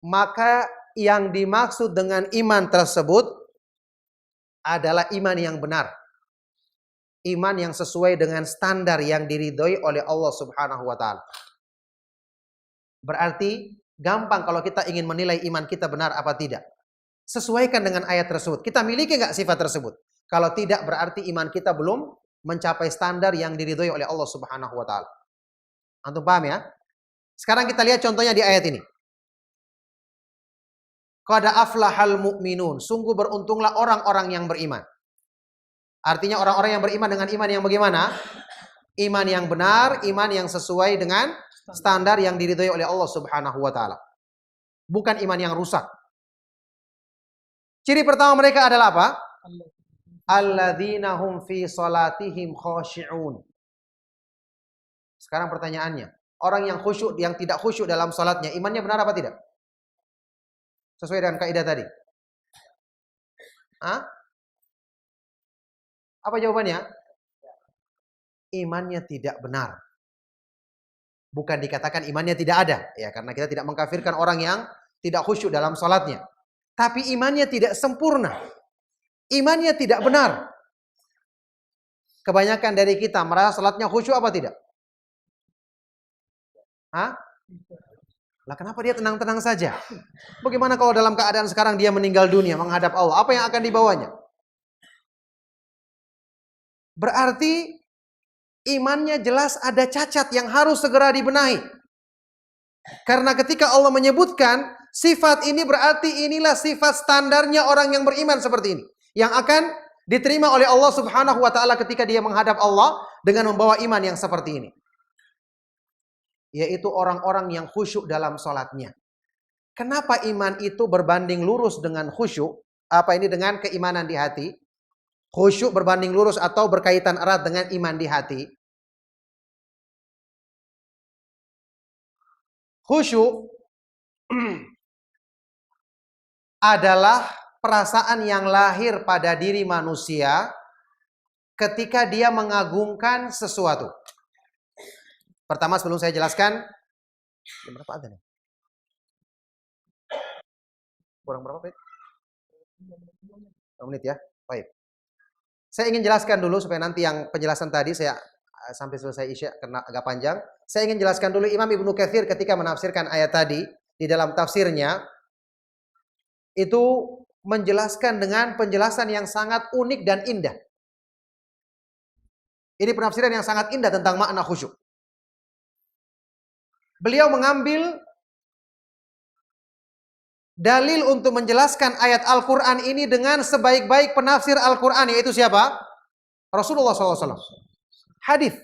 maka yang dimaksud dengan iman tersebut adalah iman yang benar, iman yang sesuai dengan standar yang diridhoi oleh Allah Subhanahu Wa Taala. Berarti gampang kalau kita ingin menilai iman kita benar apa tidak. Sesuaikan dengan ayat tersebut. Kita miliki nggak sifat tersebut? Kalau tidak berarti iman kita belum mencapai standar yang diridhoi oleh Allah Subhanahu wa taala. Antum paham ya? Sekarang kita lihat contohnya di ayat ini. Qad aflahal mu'minun. Sungguh beruntunglah orang-orang yang beriman. Artinya orang-orang yang beriman dengan iman yang bagaimana? Iman yang benar, iman yang sesuai dengan standar yang diridhoi oleh Allah Subhanahu wa taala. Bukan iman yang rusak. Ciri pertama mereka adalah apa? Alladzina hum fi salatihim khashi'un. Sekarang pertanyaannya, orang yang khusyuk, yang tidak khusyuk dalam salatnya, imannya benar apa tidak? Sesuai dengan kaidah tadi. Hah? Apa jawabannya? Imannya tidak benar. Bukan dikatakan imannya tidak ada, ya, karena kita tidak mengkafirkan orang yang tidak khusyuk dalam salatnya. Tapi imannya tidak sempurna. Imannya tidak benar. Kebanyakan dari kita merasa salatnya khusyuk apa tidak? Hah? Lah kenapa dia tenang-tenang saja? Bagaimana kalau dalam keadaan sekarang dia meninggal dunia menghadap Allah? Apa yang akan dibawanya? Berarti imannya jelas ada cacat yang harus segera dibenahi. Karena ketika Allah menyebutkan sifat ini berarti inilah sifat standarnya orang yang beriman seperti ini. Yang akan diterima oleh Allah Subhanahu wa taala ketika dia menghadap Allah dengan membawa iman yang seperti ini. Yaitu orang-orang yang khusyuk dalam salatnya. Kenapa iman itu berbanding lurus dengan khusyuk? Apa ini dengan keimanan di hati? Khusyuk berbanding lurus atau berkaitan erat dengan iman di hati. Khusyuk adalah perasaan yang lahir pada diri manusia ketika dia mengagungkan sesuatu. Pertama sebelum saya jelaskan, berapa ada nih? Kurang berapa, Pak? 2 menit ya. Baik. Saya ingin jelaskan dulu supaya nanti yang penjelasan tadi saya sampai selesai Isya karena agak panjang. Saya ingin jelaskan dulu Imam Ibnu Katsir ketika menafsirkan ayat tadi di dalam tafsirnya itu menjelaskan dengan penjelasan yang sangat unik dan indah. Ini penafsiran yang sangat indah tentang makna khusyuk. Beliau mengambil dalil untuk menjelaskan ayat Al-Quran ini dengan sebaik-baik penafsir Al-Quran, yaitu siapa? Rasulullah SAW. Hadis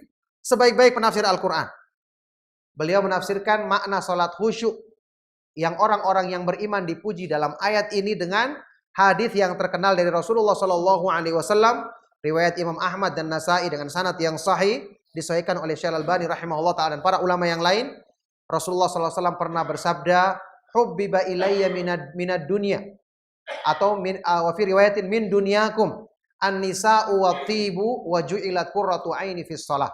sebaik-baik penafsir Al-Quran. Beliau menafsirkan makna salat khusyuk yang orang-orang yang beriman dipuji dalam ayat ini dengan hadis yang terkenal dari Rasulullah SAW, riwayat Imam Ahmad dan Nasai dengan sanad yang sahih, disahihkan oleh Syekh Al-Albani rahimahullah ta'ala dan para ulama yang lain. Rasulullah SAW pernah bersabda, hubbiba ilayya minad dunya, atau wa fi riwayatin min dunyakum an-nisa'u wa tibu wa ju'ilat qurratu aini fis shalah.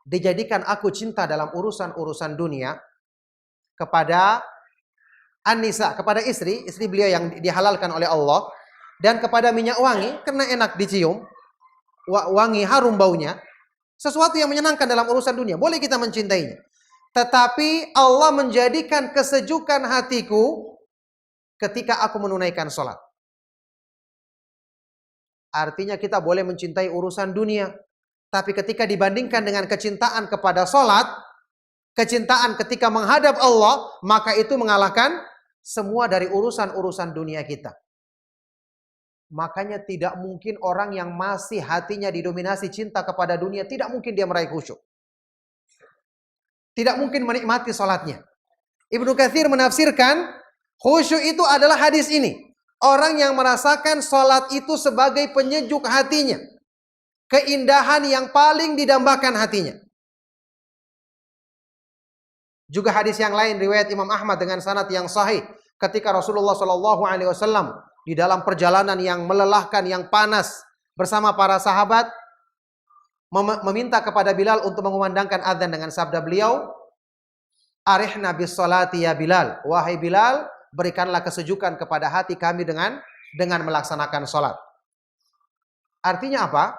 Dijadikan aku cinta dalam urusan-urusan dunia kepada an-nisa, kepada istri beliau yang dihalalkan oleh Allah, dan kepada minyak wangi karena enak dicium, wangi harum baunya, sesuatu yang menyenangkan dalam urusan dunia, boleh kita mencintainya. Tetapi Allah menjadikan kesejukan hatiku ketika aku menunaikan sholat. Artinya kita boleh mencintai urusan dunia, tapi ketika dibandingkan dengan kecintaan kepada sholat, kecintaan ketika menghadap Allah, maka itu mengalahkan semua dari urusan-urusan dunia kita. Makanya tidak mungkin orang yang masih hatinya didominasi cinta kepada dunia, tidak mungkin dia meraih khusyuk. Tidak mungkin menikmati sholatnya. Ibnu Katsir menafsirkan khusyuk itu adalah hadis ini. Orang yang merasakan sholat itu sebagai penyejuk hatinya. Keindahan yang paling didambakan hatinya. Juga hadis yang lain riwayat Imam Ahmad dengan sanad yang sahih. Ketika Rasulullah SAW di dalam perjalanan yang melelahkan, yang panas bersama para sahabat, meminta kepada Bilal untuk mengumandangkan azan dengan sabda beliau, arihna bis salati ya Bilal, wahai Bilal, berikanlah kesejukan kepada hati kami dengan melaksanakan salat. Artinya apa?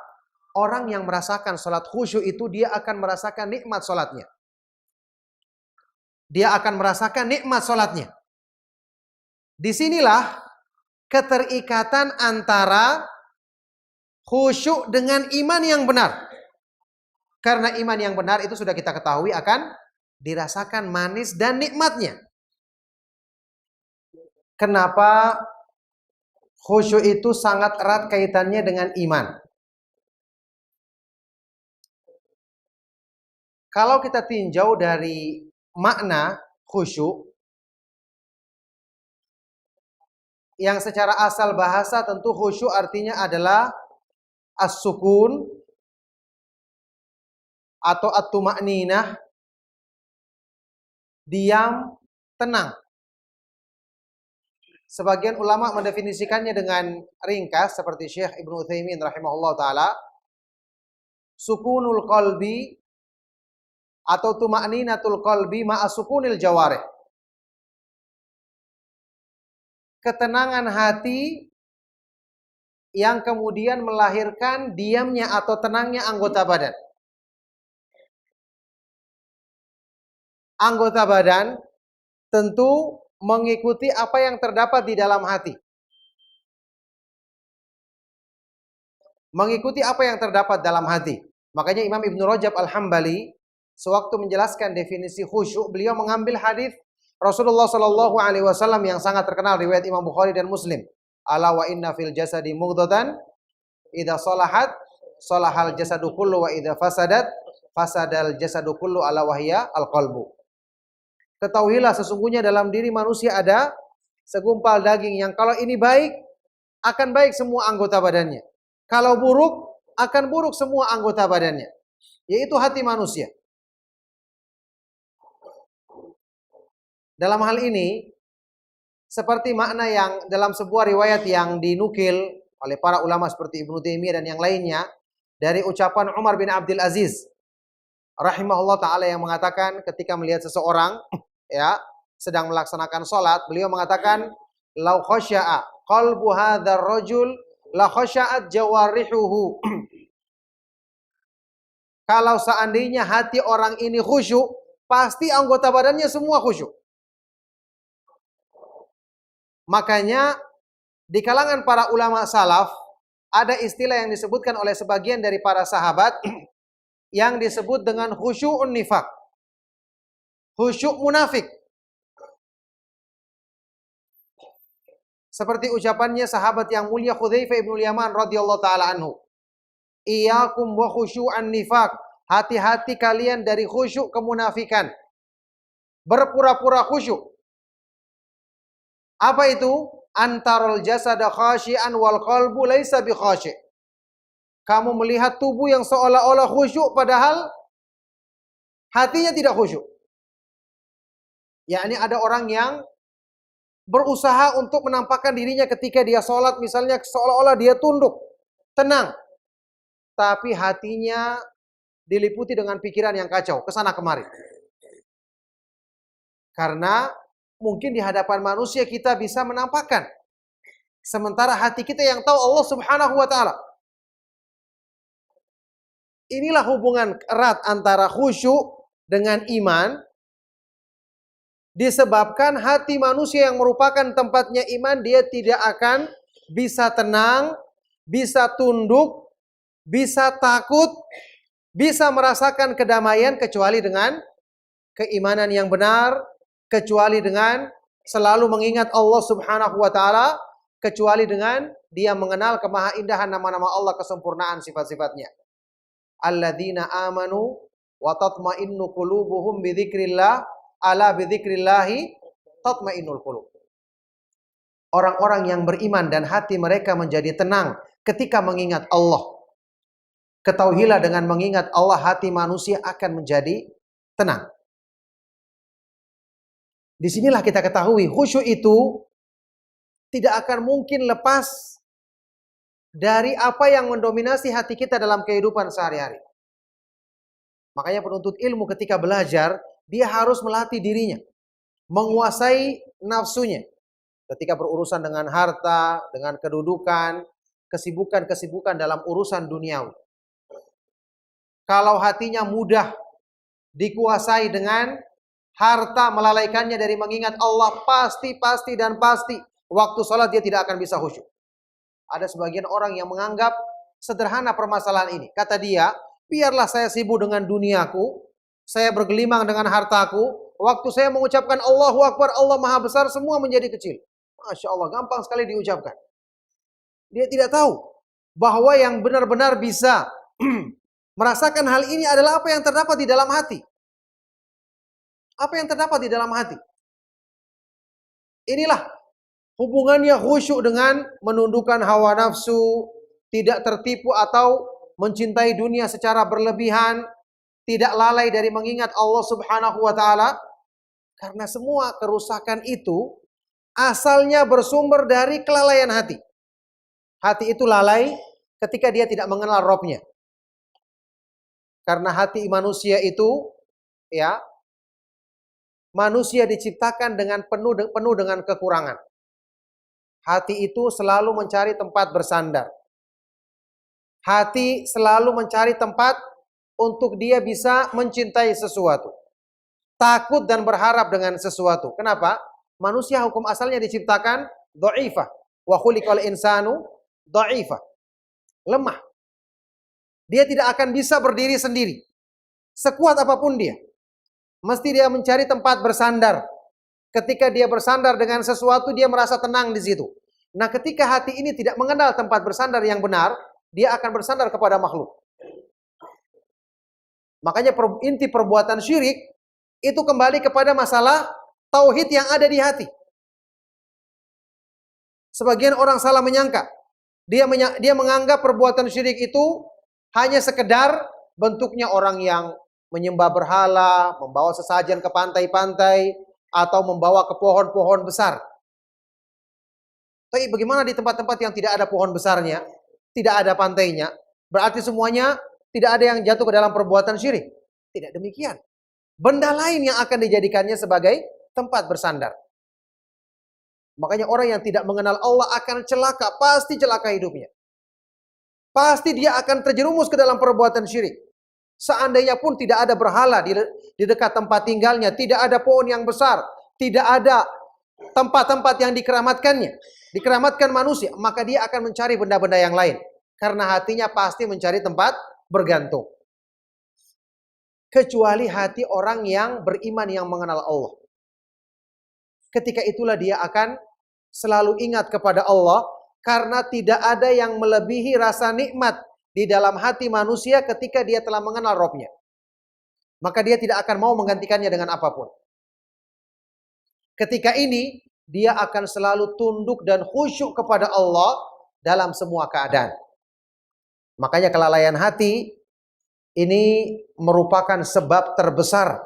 Orang yang merasakan salat khusyuk itu dia akan merasakan nikmat salatnya. Dia akan merasakan nikmat salatnya. Disinilah keterikatan antara khusyuk dengan iman yang benar. Karena iman yang benar itu sudah kita ketahui akan dirasakan manis dan nikmatnya. Kenapa khusyuk itu sangat erat kaitannya dengan iman? Kalau kita tinjau dari makna khusyuk, yang secara asal bahasa tentu khusyuk artinya adalah as-sukun atau at-tuma'ninah, diam, tenang. Sebagian ulama mendefinisikannya dengan ringkas seperti Syekh Ibnu Utsaimin rahimahullah taala, sukunul qalbi atau tuma'ninatul qalbi ma'a sukunil jawarih. Ketenangan hati yang kemudian melahirkan diamnya atau tenangnya anggota badan. Anggota badan tentu mengikuti apa yang terdapat di dalam hati. Mengikuti apa yang terdapat dalam hati. Makanya Imam Ibnu Rajab Al-Hambali sewaktu menjelaskan definisi khusyuk, beliau mengambil hadis Rasulullah SAW yang sangat terkenal riwayat Imam Bukhari dan Muslim. Ala wa inna fil jasadi mughdatan idza salahat salahal jasadu kullu wa idza fasadat fasadal jasadu kullu ala wahya al-qalbu. Ketahuilah sesungguhnya dalam diri manusia ada segumpal daging yang kalau ini baik akan baik semua anggota badannya. Kalau buruk akan buruk semua anggota badannya, yaitu hati manusia. Dalam hal ini seperti makna yang dalam sebuah riwayat yang dinukil oleh para ulama seperti Ibnu Taimiyah dan yang lainnya dari ucapan Umar bin Abdul Aziz rahimahullah taala yang mengatakan ketika melihat seseorang ya sedang melaksanakan salat, beliau mengatakan lau khasya'a qalbu hadzal rajul la khasya'at jawarihuhu. Kalau seandainya hati orang ini khusyuk, pasti anggota badannya semua khusyuk. Makanya di kalangan para ulama salaf ada istilah yang disebutkan oleh sebagian dari para sahabat yang disebut dengan khusyu'un nifaq. Khusyuk munafik. Seperti ucapannya sahabat yang mulia Hudzaifah ibn Yaman radhiyallahu taala anhu. Iyyakum wa khusyu'an nifaq. Hati-hati kalian dari khusyuk kemunafikan. Berpura-pura khusyuk. Apa itu? Antarul jasada khasyian wal qalbu laisa bi khasyi'. Kamu melihat tubuh yang seolah-olah khusyuk padahal hatinya tidak khusyuk. Yakni ada orang yang berusaha untuk menampakkan dirinya ketika dia sholat misalnya seolah-olah dia tunduk, tenang. Tapi hatinya diliputi dengan pikiran yang kacau, kesana kemari. Karena mungkin di hadapan manusia kita bisa menampakkan. Sementara hati kita yang tahu Allah Subhanahu wa taala. Inilah hubungan erat antara khusyuk dengan iman. Disebabkan hati manusia yang merupakan tempatnya iman, dia tidak akan bisa tenang, bisa tunduk, bisa takut, bisa merasakan kedamaian kecuali dengan keimanan yang benar, kecuali dengan selalu mengingat Allah Subhanahu wa taala, kecuali dengan dia mengenal kemahaindahan nama-nama Allah, kesempurnaan sifat-sifatnya. Alladzina amanu wa tatma'innu qulubuhum bi dzikrillah, ala bi dzikrillahi tatma'innul qulub. Orang-orang yang beriman dan hati mereka menjadi tenang ketika mengingat Allah. Ketahuilah dengan mengingat Allah hati manusia akan menjadi tenang. Disinilah kita ketahui khusyuk itu tidak akan mungkin lepas dari apa yang mendominasi hati kita dalam kehidupan sehari-hari. Makanya penuntut ilmu ketika belajar, dia harus melatih dirinya, menguasai nafsunya. Ketika berurusan dengan harta, dengan kedudukan, kesibukan-kesibukan dalam urusan duniawi. Kalau hatinya mudah dikuasai dengan harta, melalaikannya dari mengingat Allah, pasti waktu sholat dia tidak akan bisa khusyuk. Ada sebagian orang yang menganggap sederhana permasalahan ini. Kata dia, biarlah saya sibuk dengan duniaku, saya bergelimang dengan hartaku, waktu saya mengucapkan Allahu Akbar, Allah Maha Besar, semua menjadi kecil. Masya Allah, gampang sekali diucapkan. Dia tidak tahu bahwa yang benar-benar bisa merasakan hal ini adalah apa yang terdapat di dalam hati. Apa yang terdapat di dalam hati. Inilah hubungannya khusyuk dengan menundukkan hawa nafsu, tidak tertipu atau mencintai dunia secara berlebihan, tidak lalai dari mengingat Allah Subhanahu wa taala. Karena semua kerusakan itu asalnya bersumber dari kelalaian hati. Hati itu lalai ketika dia tidak mengenal Rabb-nya. Karena hati manusia itu ya, manusia diciptakan dengan penuh dengan kekurangan. Hati itu selalu mencari tempat bersandar. Hati selalu mencari tempat untuk dia bisa mencintai sesuatu. Takut dan berharap dengan sesuatu. Kenapa? Manusia hukum asalnya diciptakan dha'ifah. Wa khuliqal insanu dha'ifah. Lemah. Dia tidak akan bisa berdiri sendiri. Sekuat apapun dia. Mesti dia mencari tempat bersandar. Ketika dia bersandar dengan sesuatu, dia merasa tenang di situ. Nah, ketika hati ini tidak mengenal tempat bersandar yang benar, dia akan bersandar kepada makhluk. Makanya inti perbuatan syirik itu kembali kepada masalah tauhid yang ada di hati. Sebagian orang salah menyangka. Dia menganggap perbuatan syirik itu hanya sekedar bentuknya orang yang menyembah berhala, membawa sesajen ke pantai-pantai, atau membawa ke pohon-pohon besar. Tapi bagaimana di tempat-tempat yang tidak ada pohon besarnya, tidak ada pantainya, berarti semuanya tidak ada yang jatuh ke dalam perbuatan syirik. Tidak demikian. Benda lain yang akan dijadikannya sebagai tempat bersandar. Makanya orang yang tidak mengenal Allah akan celaka, pasti celaka hidupnya. Pasti dia akan terjerumus ke dalam perbuatan syirik. Seandainya pun tidak ada berhala di dekat tempat tinggalnya, tidak ada pohon yang besar, tidak ada tempat-tempat yang dikeramatkan manusia, maka dia akan mencari benda-benda yang lain. Karena hatinya pasti mencari tempat bergantung. Kecuali hati orang yang beriman yang mengenal Allah. Ketika itulah dia akan selalu ingat kepada Allah, karena tidak ada yang melebihi rasa nikmat di dalam hati manusia ketika dia telah mengenal Rabb-nya. Maka dia tidak akan mau menggantikannya dengan apapun. Ketika ini, dia akan selalu tunduk dan khusyuk kepada Allah dalam semua keadaan. Makanya kelalaian hati ini merupakan sebab terbesar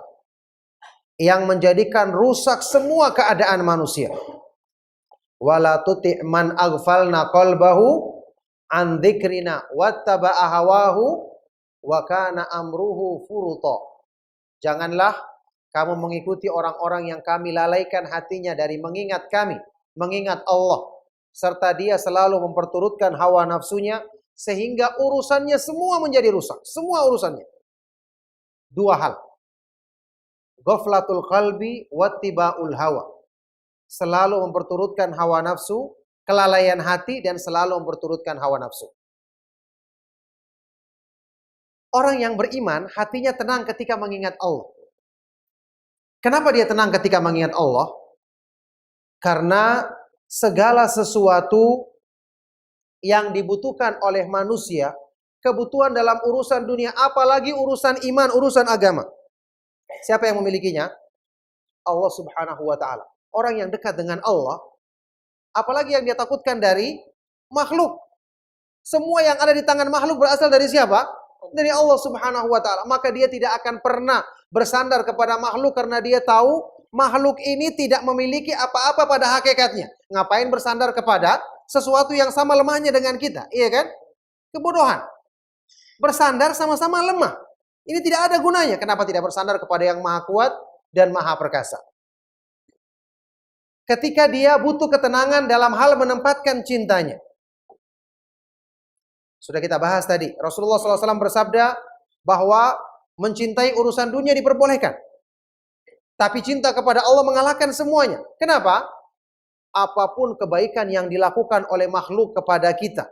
yang menjadikan rusak semua keadaan manusia. Wala tuti' man aghfalna qalbahu an dzikrina wattaba'a hawahu wa kana amruhu furuta. Janganlah kamu mengikuti orang-orang yang kami lalaikan hatinya dari mengingat kami, mengingat Allah, serta dia selalu memperturutkan hawa nafsunya sehingga urusannya semua menjadi rusak, semua urusannya. Dua hal. Ghaflatul qalbi wattiba'ul hawa. Selalu memperturutkan hawa nafsu, kelalaian hati, dan selalu memperturutkan hawa nafsu. Orang yang beriman, hatinya tenang ketika mengingat Allah. Kenapa dia tenang ketika mengingat Allah? Karena segala sesuatu yang dibutuhkan oleh manusia, kebutuhan dalam urusan dunia, apalagi urusan iman, urusan agama, siapa yang memilikinya? Allah Subhanahu wa ta'ala. Orang yang dekat dengan Allah, apalagi yang dia takutkan dari makhluk. Semua yang ada di tangan makhluk berasal dari siapa? Dari Allah Subhanahu wa ta'ala. Maka dia tidak akan pernah bersandar kepada makhluk karena dia tahu makhluk ini tidak memiliki apa-apa pada hakikatnya. Ngapain bersandar kepada sesuatu yang sama lemahnya dengan kita? Iya kan? Kebodohan. Bersandar sama-sama lemah. Ini tidak ada gunanya. Kenapa tidak bersandar kepada yang maha kuat dan maha perkasa? Ketika dia butuh ketenangan dalam hal menempatkan cintanya. Sudah kita bahas tadi. Rasulullah SAW bersabda bahwa mencintai urusan dunia diperbolehkan. Tapi cinta kepada Allah mengalahkan semuanya. Kenapa? Apapun kebaikan yang dilakukan oleh makhluk kepada kita,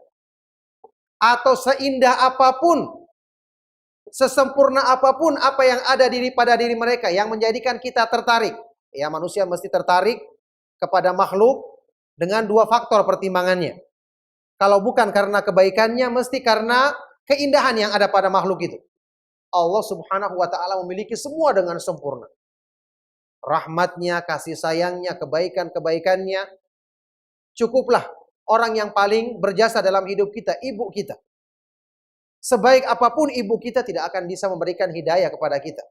atau seindah apapun, sesempurna apapun apa yang ada pada diri mereka yang menjadikan kita tertarik. Ya, manusia mesti tertarik kepada makhluk dengan dua faktor pertimbangannya. Kalau bukan karena kebaikannya, mesti karena keindahan yang ada pada makhluk itu. Allah Subhanahu wa ta'ala memiliki semua dengan sempurna. Rahmatnya, kasih sayangnya, kebaikan-kebaikannya. Cukuplah orang yang paling berjasa dalam hidup kita, ibu kita. Sebaik apapun ibu kita tidak akan bisa memberikan hidayah kepada kita.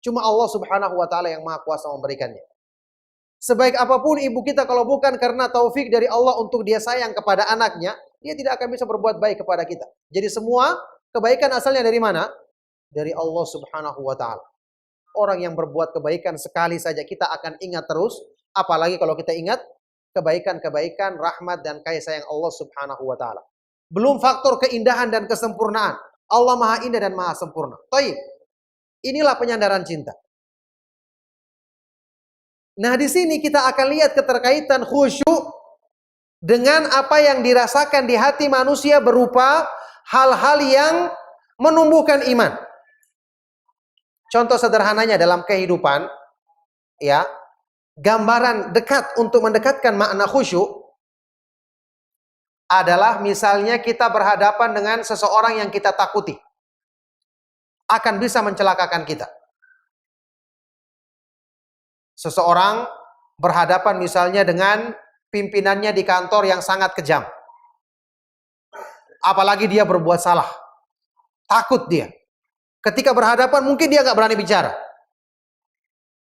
Cuma Allah Subhanahu wa ta'ala yang maha kuasa memberikannya. Sebaik apapun ibu kita, kalau bukan karena taufik dari Allah untuk dia sayang kepada anaknya, dia tidak akan bisa berbuat baik kepada kita. Jadi semua kebaikan asalnya dari mana? Dari Allah Subhanahu wa ta'ala. Orang yang berbuat kebaikan sekali saja kita akan ingat terus, apalagi kalau kita ingat kebaikan-kebaikan, rahmat dan kasih sayang Allah Subhanahu wa ta'ala. Belum faktor keindahan dan kesempurnaan. Allah maha indah dan maha sempurna. Taib. Inilah penyandaran cinta. Nah, di sini kita akan lihat keterkaitan khusyuk dengan apa yang dirasakan di hati manusia berupa hal-hal yang menumbuhkan iman. Contoh sederhananya dalam kehidupan, ya, gambaran dekat untuk mendekatkan makna khusyuk. adalah misalnya kita berhadapan dengan seseorang yang kita takuti akan bisa mencelakakan kita. Seseorang berhadapan misalnya dengan pimpinannya di kantor yang sangat kejam. Apalagi dia berbuat salah. Takut dia. Ketika berhadapan mungkin dia nggak berani bicara.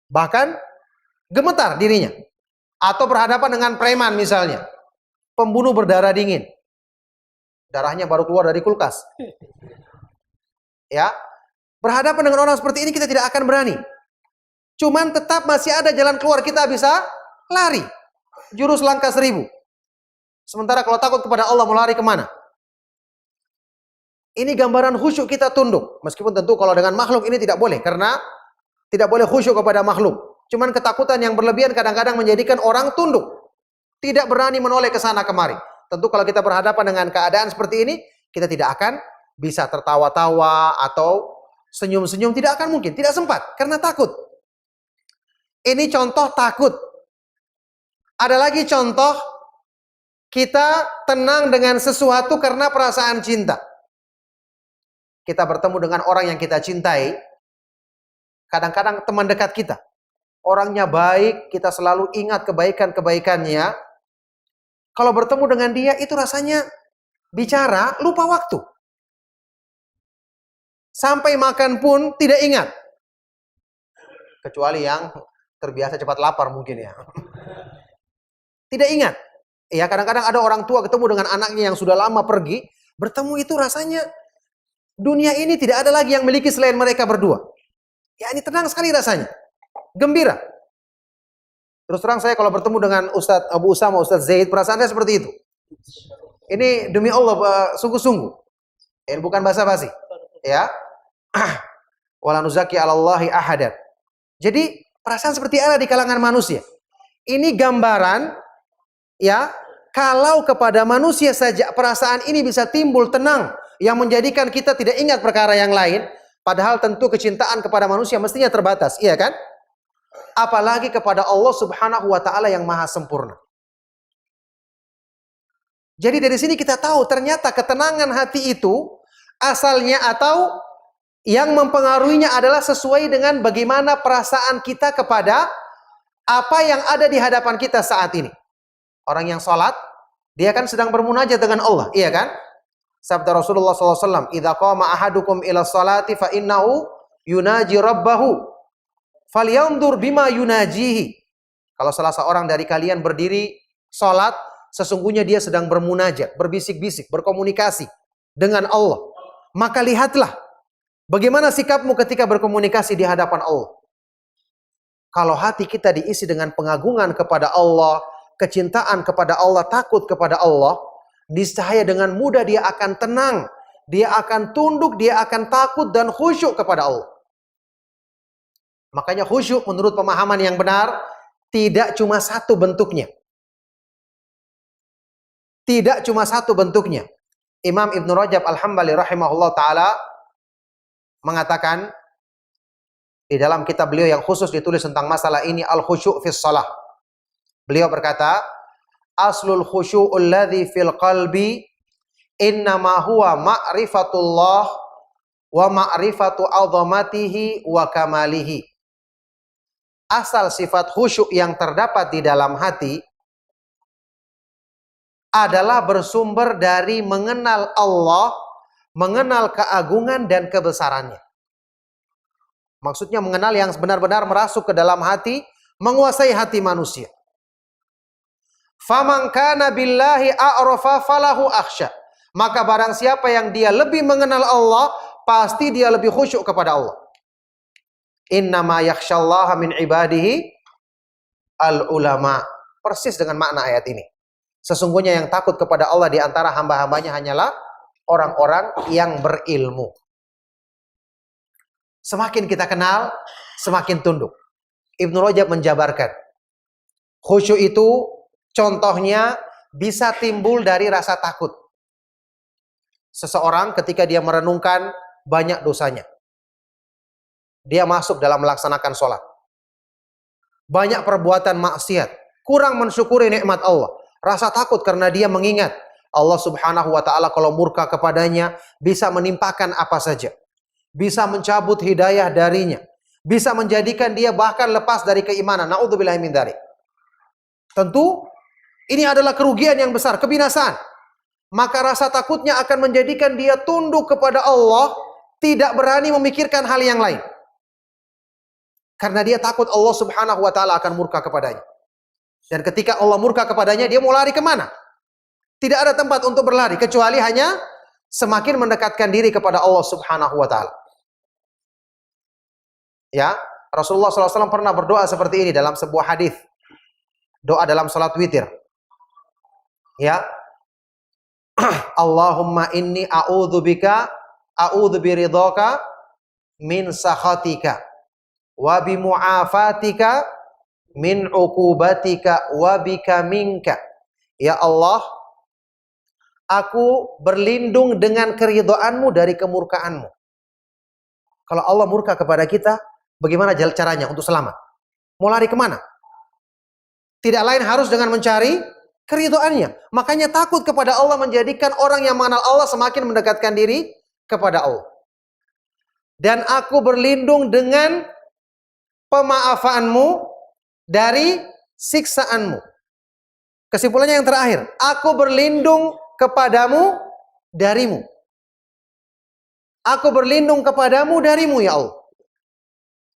Bahkan gemetar dirinya. Atau berhadapan dengan preman misalnya. Pembunuh berdarah dingin. Darahnya baru keluar dari kulkas. Ya. Berhadapan dengan orang seperti ini kita tidak akan berani. Cuman tetap masih ada jalan keluar, kita bisa lari. Jurus langkah 1000. Sementara kalau takut kepada Allah mau lari kemana? Ini gambaran khusyuk kita tunduk. Meskipun tentu kalau dengan makhluk ini tidak boleh. Karena tidak boleh khusyuk kepada makhluk. Cuman ketakutan yang berlebihan kadang-kadang menjadikan orang tunduk. Tidak berani menoleh ke sana kemari. Tentu kalau kita berhadapan dengan keadaan seperti ini, kita tidak akan bisa tertawa-tawa atau senyum-senyum. Tidak akan mungkin. Tidak sempat. Karena takut. Ini contoh takut. Ada lagi contoh kita tenang dengan sesuatu karena perasaan cinta. Kita bertemu dengan orang yang kita cintai, kadang-kadang teman dekat kita. Orangnya baik, kita selalu ingat kebaikan-kebaikannya. Kalau bertemu dengan dia, itu rasanya bicara, lupa waktu. Sampai makan pun tidak ingat. Kecuali yang terbiasa cepat lapar mungkin ya. Tidak ingat. Ya, kadang-kadang ada orang tua ketemu dengan anaknya yang sudah lama pergi, bertemu itu rasanya dunia ini tidak ada lagi yang miliki selain mereka berdua. Ya, ini tenang sekali rasanya. Gembira. Terus terang saya kalau bertemu dengan Ustadz Abu Usama, Ustadz Zaid, perasaan saya seperti itu. Ini demi Allah sungguh-sungguh. Ini bukan basa-basi. Ya. Wala nuzaki 'alallahi ahadan. Jadi, perasaan seperti apa di kalangan manusia? Ini gambaran ya, kalau kepada manusia saja perasaan ini bisa timbul tenang yang menjadikan kita tidak ingat perkara yang lain, padahal tentu kecintaan kepada manusia mestinya terbatas, iya kan? Apalagi kepada Allah Subhanahu wa taala yang maha sempurna. Jadi dari sini kita tahu ternyata ketenangan hati itu asalnya atau yang mempengaruhinya adalah sesuai dengan bagaimana perasaan kita kepada apa yang ada di hadapan kita saat ini. Orang yang sholat, dia kan sedang bermunajat dengan Allah, iya kan? Sabda Rasulullah SAW, "Idza qama ahadukum ila sholati fa innahu yunaji rabbahu, falyanzur bima yunajihi." Kalau salah seorang dari kalian berdiri sholat, sesungguhnya dia sedang bermunajat, berbisik-bisik, berkomunikasi dengan Allah. Maka lihatlah bagaimana sikapmu ketika berkomunikasi di hadapan Allah. Kalau hati kita diisi dengan pengagungan kepada Allah, kecintaan kepada Allah, takut kepada Allah, niscaya dengan mudah dia akan tenang, dia akan tunduk, dia akan takut dan khusyuk kepada Allah. Makanya khusyuk menurut pemahaman yang benar tidak cuma satu bentuknya. Tidak cuma satu bentuknya. Imam Ibn Rajab Al-Hambali rahimahullah ta'ala mengatakan di dalam kitab beliau yang khusus ditulis tentang masalah ini, Al-Khusyuk fis Shalah. Beliau berkata, aslul khusyu'ul ladzi fil qalbi innama huwa ma'rifatullah wa ma'rifatu 'azamatihi wa kamalihi. Asal sifat khusyuk yang terdapat di dalam hati adalah bersumber dari mengenal Allah, mengenal keagungan dan kebesarannya. Maksudnya mengenal yang benar-benar merasuk ke dalam hati, menguasai hati manusia. Faman kana billahi a'rafa falahu akhsha. Maka barang siapa yang dia lebih mengenal Allah, pasti dia lebih khusyuk kepada Allah. Innama yakhsyallaha min ibadihi al-ulama. Persis dengan makna ayat ini. Sesungguhnya yang takut kepada Allah di antara hamba-hambanya hanyalah orang-orang yang berilmu. Semakin kita kenal, semakin tunduk. Ibnu Rajab menjabarkan, khusyuk itu contohnya bisa timbul dari rasa takut. Seseorang ketika dia merenungkan banyak dosanya, dia masuk dalam melaksanakan sholat. Banyak perbuatan maksiat, kurang mensyukuri nikmat Allah. Rasa takut karena dia mengingat Allah Subhanahu wa taala kalau murka kepadanya bisa menimpakan apa saja. Bisa mencabut hidayah darinya, bisa menjadikan dia bahkan lepas dari keimanan. Naudzubillahi min dzalik. Tentu ini adalah kerugian yang besar, kebinasaan. Maka rasa takutnya akan menjadikan dia tunduk kepada Allah, tidak berani memikirkan hal yang lain. Karena dia takut Allah Subhanahu wa taala akan murka kepadanya. Dan ketika Allah murka kepadanya, dia mau lari kemana? Tidak ada tempat untuk berlari, kecuali hanya semakin mendekatkan diri kepada Allah Subhanahu wa taala. Ya, Rasulullah SAW pernah berdoa seperti ini dalam sebuah hadis. Doa dalam salat witir. Ya. Allahumma inni a'udzubika biridhaka min sakhatika wa bi mu'afatika min uqubatika wa bika minka. Ya Allah, aku berlindung dengan keridhaanmu dari kemurkaanmu. Kalau Allah murka kepada kita, bagaimana caranya untuk selamat? Mau lari kemana? Tidak lain harus dengan mencari keridhaannya. Makanya takut kepada Allah menjadikan orang yang mengenal Allah semakin mendekatkan diri kepada Allah. Dan aku berlindung dengan pemaafanmu dari siksaanmu. Kesimpulannya yang terakhir, aku berlindung kepadamu darimu. Aku berlindung kepadamu darimu ya Allah.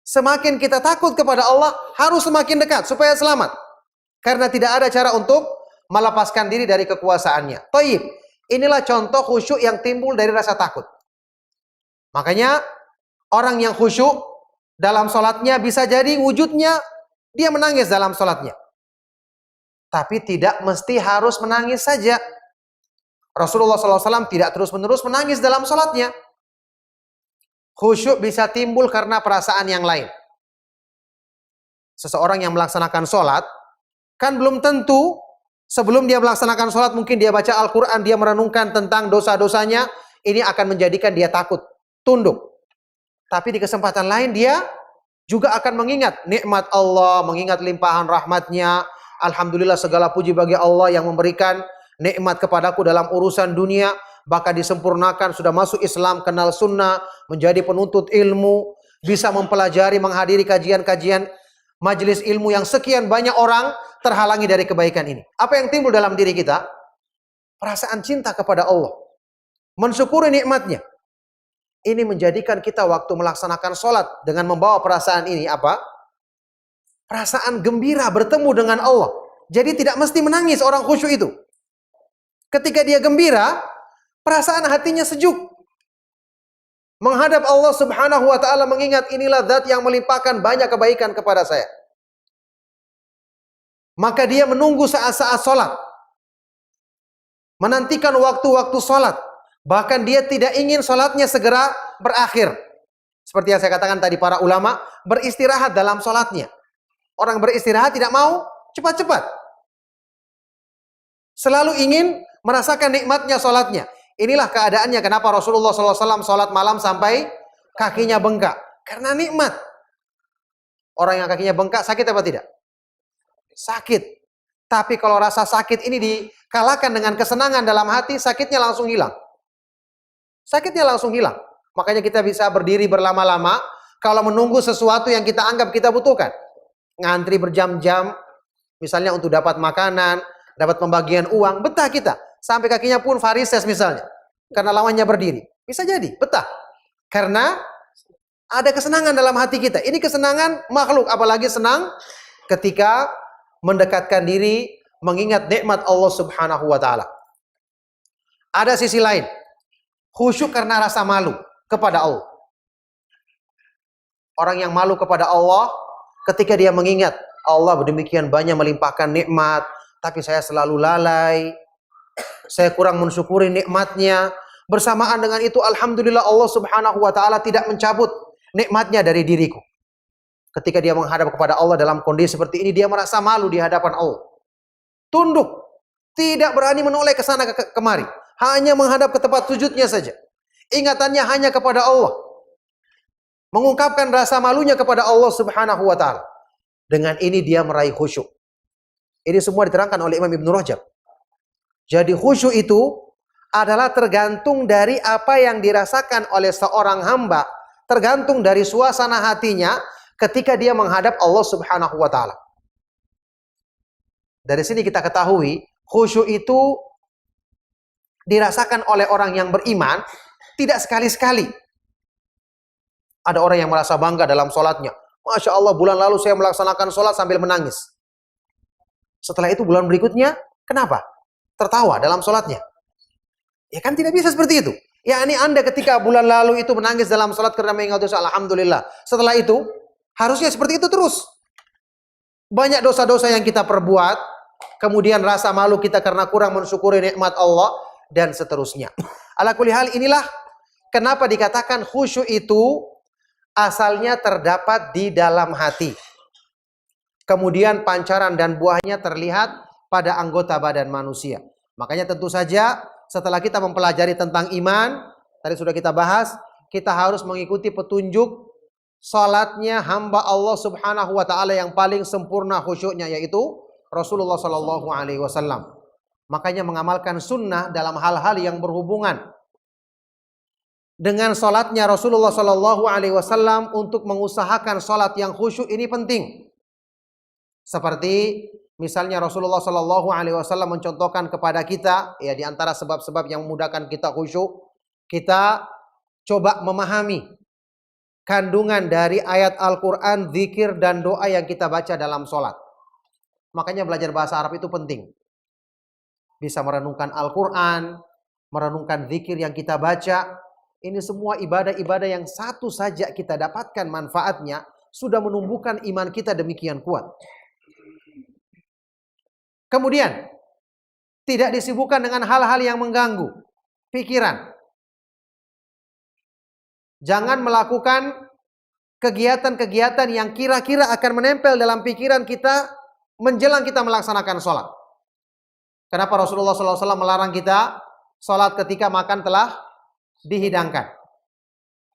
Semakin kita takut kepada Allah, harus semakin dekat supaya selamat. Karena tidak ada cara untuk melepaskan diri dari kekuasaannya. Taib, inilah contoh khusyuk yang timbul dari rasa takut. Makanya orang yang khusyuk dalam sholatnya bisa jadi wujudnya dia menangis dalam sholatnya. Tapi tidak mesti harus menangis saja. Rasulullah SAW tidak terus-menerus menangis dalam sholatnya. Khusyuk bisa timbul karena perasaan yang lain. Seseorang yang melaksanakan sholat, kan belum tentu sebelum dia melaksanakan sholat mungkin dia baca Al-Quran, dia merenungkan tentang dosa-dosanya, ini akan menjadikan dia takut, tunduk. Tapi di kesempatan lain dia juga akan mengingat nikmat Allah, mengingat limpahan rahmatnya. Alhamdulillah segala puji bagi Allah yang memberikan nikmat kepadaku dalam urusan dunia, bahkan disempurnakan, sudah masuk Islam, kenal sunnah, menjadi penuntut ilmu, bisa mempelajari, menghadiri kajian-kajian majelis ilmu yang sekian banyak orang terhalangi dari kebaikan ini. Apa yang timbul dalam diri kita? Perasaan cinta kepada Allah, mensyukuri nikmatnya. Ini menjadikan kita waktu melaksanakan sholat dengan membawa perasaan ini apa? Perasaan gembira bertemu dengan Allah. Jadi tidak mesti menangis orang khusyuk itu. Ketika dia gembira, perasaan hatinya sejuk. Menghadap Allah Subhanahu wa taala, mengingat inilah zat yang melimpahkan banyak kebaikan kepada saya. Maka dia menunggu saat-saat sholat. Menantikan waktu-waktu sholat. Bahkan dia tidak ingin sholatnya segera berakhir. Seperti yang saya katakan tadi, para ulama beristirahat dalam sholatnya. Orang beristirahat tidak mau cepat-cepat. Selalu ingin merasakan nikmatnya sholatnya. Inilah keadaannya kenapa Rasulullah SAW sholat malam sampai kakinya bengkak. Karena nikmat. Orang yang kakinya bengkak sakit apa tidak? Sakit. Tapi kalau rasa sakit ini dikalahkan dengan kesenangan dalam hati, sakitnya langsung hilang. Sakitnya langsung hilang. Makanya kita bisa berdiri berlama-lama kalau menunggu sesuatu yang kita anggap kita butuhkan. Ngantri berjam-jam, misalnya untuk dapat makanan, dapat pembagian uang, betah kita. Sampai kakinya pun varises misalnya. Karena lawannya berdiri. Bisa jadi, betah. Karena ada kesenangan dalam hati kita. Ini kesenangan makhluk, apalagi senang ketika mendekatkan diri, mengingat nikmat Allah Subhanahu wa taala. Ada sisi lain. Khusyuk karena rasa malu kepada Allah. Orang yang malu kepada Allah, ketika dia mengingat Allah demikian banyak melimpahkan nikmat, tapi saya selalu lalai, saya kurang mensyukuri nikmatnya. Bersamaan dengan itu, alhamdulillah Allah Subhanahu wa taala tidak mencabut nikmatnya dari diriku. Ketika dia menghadap kepada Allah dalam kondisi seperti ini, dia merasa malu di hadapan Allah. Tunduk, tidak berani menoleh ke sana kemari, hanya menghadap ke tempat sujudnya saja. Ingatannya hanya kepada Allah. Mengungkapkan rasa malunya kepada Allah Subhanahu wa taala. Dengan ini dia meraih khusyuk. Ini semua diterangkan oleh Imam Ibn Rajab. Jadi khusyuk itu adalah tergantung dari apa yang dirasakan oleh seorang hamba, tergantung dari suasana hatinya ketika dia menghadap Allah Subhanahu wa taala. Dari sini kita ketahui khusyuk itu dirasakan oleh orang yang beriman tidak sekali-sekali. Ada orang yang merasa bangga dalam sholatnya. Masya Allah, bulan lalu saya melaksanakan sholat sambil menangis. Setelah itu bulan berikutnya, kenapa? Tertawa dalam sholatnya. Ya kan tidak bisa seperti itu. Ya ini Anda ketika bulan lalu itu menangis dalam sholat karena mengingat dosa, alhamdulillah. Setelah itu, harusnya seperti itu terus. Banyak dosa-dosa yang kita perbuat, kemudian rasa malu kita karena kurang mensyukuri nikmat Allah, dan seterusnya. Ala kulli hal, inilah kenapa dikatakan khusyuk itu asalnya terdapat di dalam hati. Kemudian pancaran dan buahnya terlihat pada anggota badan manusia. Makanya tentu saja setelah kita mempelajari tentang iman, tadi sudah kita bahas, kita harus mengikuti petunjuk salatnya hamba Allah Subhanahu wa taala yang paling sempurna khusyuknya, yaitu Rasulullah sallallahu alaihi wasallam. Makanya mengamalkan sunnah dalam hal-hal yang berhubungan dengan salatnya Rasulullah sallallahu alaihi wasallam untuk mengusahakan salat yang khusyuk ini penting. Seperti misalnya Rasulullah sallallahu alaihi wasallam mencontohkan kepada kita, ya di antara sebab-sebab yang memudahkan kita khusyuk, kita coba memahami kandungan dari ayat Al-Qur'an, zikir dan doa yang kita baca dalam salat. Makanya belajar bahasa Arab itu penting. Bisa merenungkan Al-Quran, merenungkan zikir yang kita baca. Ini semua ibadah-ibadah yang satu saja kita dapatkan manfaatnya, sudah menumbuhkan iman kita demikian kuat. Kemudian, tidak disibukkan dengan hal-hal yang mengganggu pikiran. Jangan melakukan kegiatan-kegiatan yang kira-kira akan menempel dalam pikiran kita menjelang kita melaksanakan sholat. Kenapa Rasulullah SAW melarang kita sholat ketika makan telah dihidangkan?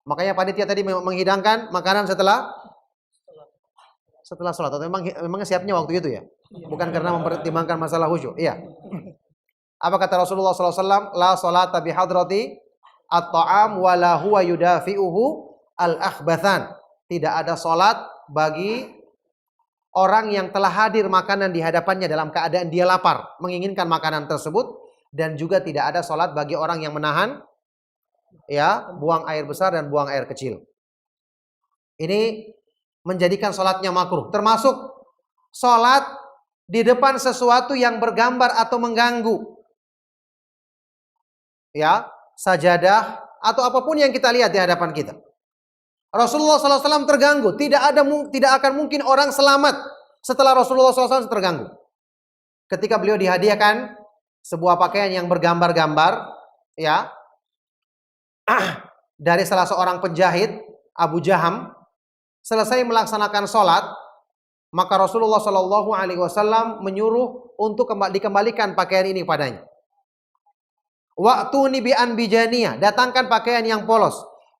Makanya panitia tadi menghidangkan makanan setelah sholat. Atau memang siapnya waktu itu ya? Bukan karena mempertimbangkan masalah khusyuk. Iya. Apa kata Rasulullah SAW? La sholata bihadrati at-ta'am wa la huwa yudafi'uhu al-akhbathan. Tidak ada sholat bagi orang yang telah hadir makanan di hadapannya dalam keadaan dia lapar, menginginkan makanan tersebut, dan juga tidak ada sholat bagi orang yang menahan ya buang air besar dan buang air kecil. Ini menjadikan sholatnya makruh, termasuk sholat di depan sesuatu yang bergambar atau mengganggu, ya sajadah atau apapun yang kita lihat di hadapan kita. Rasulullah SAW terganggu. Tidak akan mungkin orang selamat setelah Rasulullah SAW terganggu. Ketika beliau dihadiahkan sebuah pakaian yang bergambar-gambar, ya, dari salah seorang penjahit, Abu Jaham, selesai melaksanakan sholat, maka Rasulullah SAW menyuruh untuk dikembalikan pakaian ini padanya. Wa'tuni bi anbijaniyah, datangkan pakaian yang polos.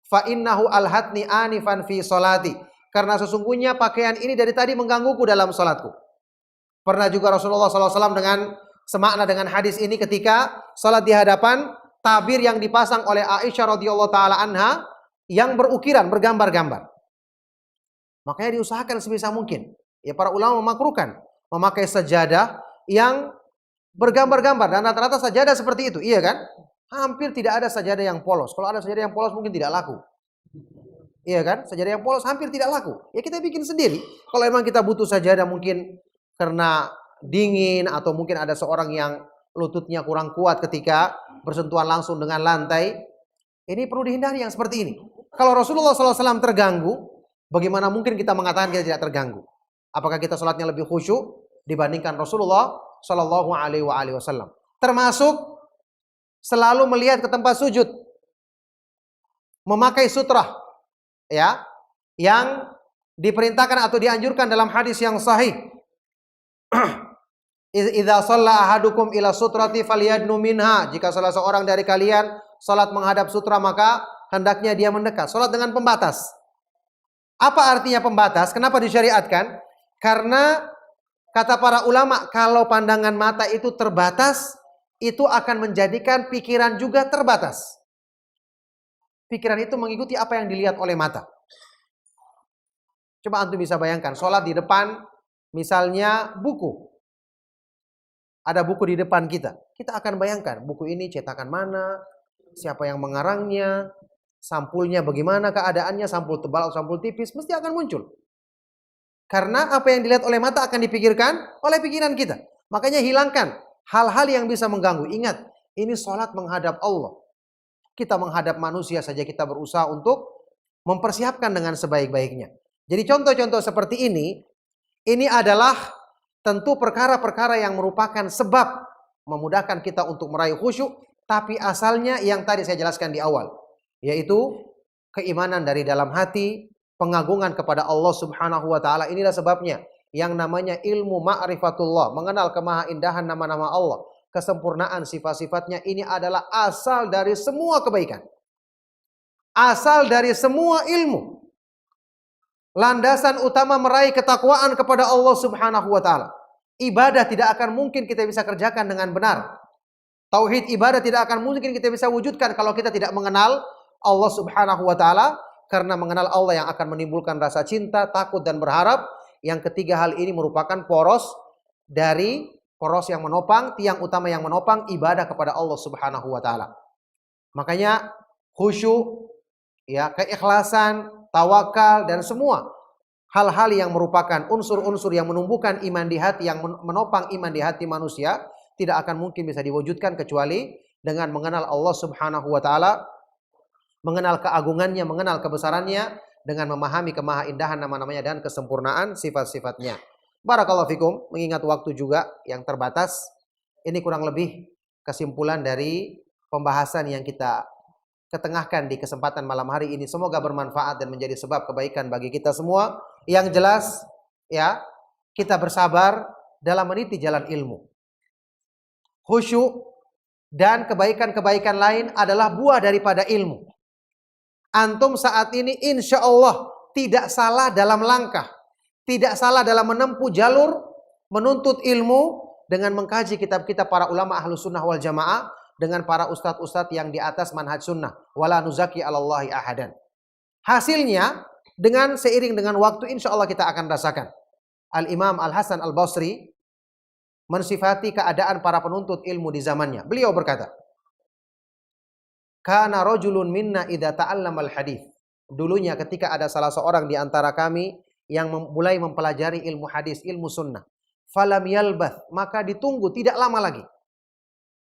Fa innahu alhatni anifan fi sholati, karena sesungguhnya pakaian ini dari tadi menggangguku dalam sholatku. Pernah juga Rasulullah SAW dengan semakna dengan hadis ini ketika sholat di hadapan tabir yang dipasang oleh Aisyah radhiyallahu taala anha yang berukiran bergambar-gambar. Makanya diusahakan sebisa mungkin. Ya para ulama memakruhkan memakai sajadah yang bergambar-gambar, dan rata-rata sajadah seperti itu, iya kan? Hampir tidak ada sajadah yang polos. Kalau ada sajadah yang polos mungkin tidak laku. Iya kan? Sajadah yang polos hampir tidak laku. Ya kita bikin sendiri. Kalau memang kita butuh sajadah mungkin karena dingin atau mungkin ada seorang yang lututnya kurang kuat ketika bersentuhan langsung dengan lantai, ini perlu dihindari yang seperti ini. Kalau Rasulullah SAW terganggu, bagaimana mungkin kita mengatakan kita tidak terganggu? Apakah kita sholatnya lebih khusyuk dibandingkan Rasulullah SAW? Termasuk selalu melihat ke tempat sujud, memakai sutrah, ya, yang diperintahkan atau dianjurkan dalam hadis yang sahih. Idza shalla ahadukum ila sutrati falyadnu minha, jika salah seorang dari kalian salat menghadap sutra maka hendaknya dia mendekat. Salat dengan pembatas. Apa artinya pembatas? Kenapa disyariatkan? Karena kata para ulama, kalau pandangan mata itu terbatas, itu akan menjadikan pikiran juga terbatas. Pikiran itu mengikuti apa yang dilihat oleh mata. Coba antum bisa bayangkan, sholat di depan misalnya buku. Ada buku di depan kita. Kita akan bayangkan buku ini cetakan mana, siapa yang mengarangnya, sampulnya bagaimana keadaannya, sampul tebal atau sampul tipis, mesti akan muncul. Karena apa yang dilihat oleh mata akan dipikirkan oleh pikiran kita. Makanya hilangkan hal-hal yang bisa mengganggu. Ingat, ini sholat menghadap Allah. Kita menghadap manusia saja kita berusaha untuk mempersiapkan dengan sebaik-baiknya. Jadi contoh-contoh seperti ini adalah tentu perkara-perkara yang merupakan sebab memudahkan kita untuk meraih khusyuk, tapi asalnya yang tadi saya jelaskan di awal, yaitu keimanan dari dalam hati, pengagungan kepada Allah Subhanahu wa taala. Inilah sebabnya yang namanya ilmu ma'rifatullah, mengenal kemahaindahan nama-nama Allah, kesempurnaan sifat-sifatnya, ini adalah asal dari semua kebaikan. Asal dari semua ilmu. Landasan utama meraih ketakwaan kepada Allah Subhanahu wa taala. Ibadah tidak akan mungkin kita bisa kerjakan dengan benar. Tauhid ibadah tidak akan mungkin kita bisa wujudkan kalau kita tidak mengenal Allah Subhanahu wa taala, karena mengenal Allah yang akan menimbulkan rasa cinta, takut dan berharap. Yang ketiga, hal ini merupakan poros yang menopang, tiang utama yang menopang ibadah kepada Allah Subhanahu wa taala. Makanya khusyuk, ya, keikhlasan, tawakal dan semua hal-hal yang merupakan unsur-unsur yang menumbuhkan iman di hati, yang menopang iman di hati manusia, tidak akan mungkin bisa diwujudkan kecuali dengan mengenal Allah Subhanahu wa taala, mengenal keagungannya, mengenal kebesarannya, dengan memahami kemahaindahan nama-namanya dan kesempurnaan sifat-sifatnya. Barakallahu fikum, mengingat waktu juga yang terbatas, ini kurang lebih kesimpulan dari pembahasan yang kita ketengahkan di kesempatan malam hari ini. Semoga bermanfaat dan menjadi sebab kebaikan bagi kita semua. Yang jelas, ya, kita bersabar dalam meniti jalan ilmu. Khusyuk dan kebaikan-kebaikan lain adalah buah daripada ilmu. Antum saat ini insya Allah tidak salah dalam langkah, tidak salah dalam menempuh jalur menuntut ilmu dengan mengkaji kitab-kitab para ulama ahlus sunnah wal jamaah, dengan para ustadz-ustadz yang di atas manhaj sunnah. Wala nuzaki alallahi ahadan. Hasilnya, dengan seiring dengan waktu insya Allah kita akan rasakan. Al-Imam Al-Hasan Al-Basri mensifati keadaan para penuntut ilmu di zamannya. Beliau berkata, kana rajulun minna idza ta'allama al-hadits. Dulunya ketika ada salah seorang di antara kami yang mulai mempelajari ilmu hadis, ilmu sunnah, falam yalbath, maka ditunggu tidak lama lagi,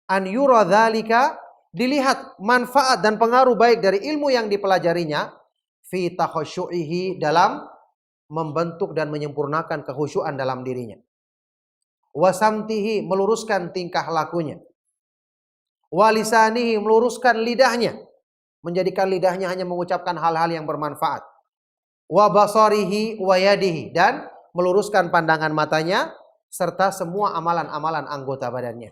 an yura dzalika, dilihat manfaat dan pengaruh baik dari ilmu yang dipelajarinya, fi takhasyu'ihi, dalam membentuk dan menyempurnakan kekhusyuan dalam dirinya, wasamtihi, meluruskan tingkah lakunya, walisanihi, meluruskan lidahnya, menjadikan lidahnya hanya mengucapkan hal-hal yang bermanfaat, wa basarihi wa yadihi, dan meluruskan pandangan matanya serta semua amalan-amalan anggota badannya.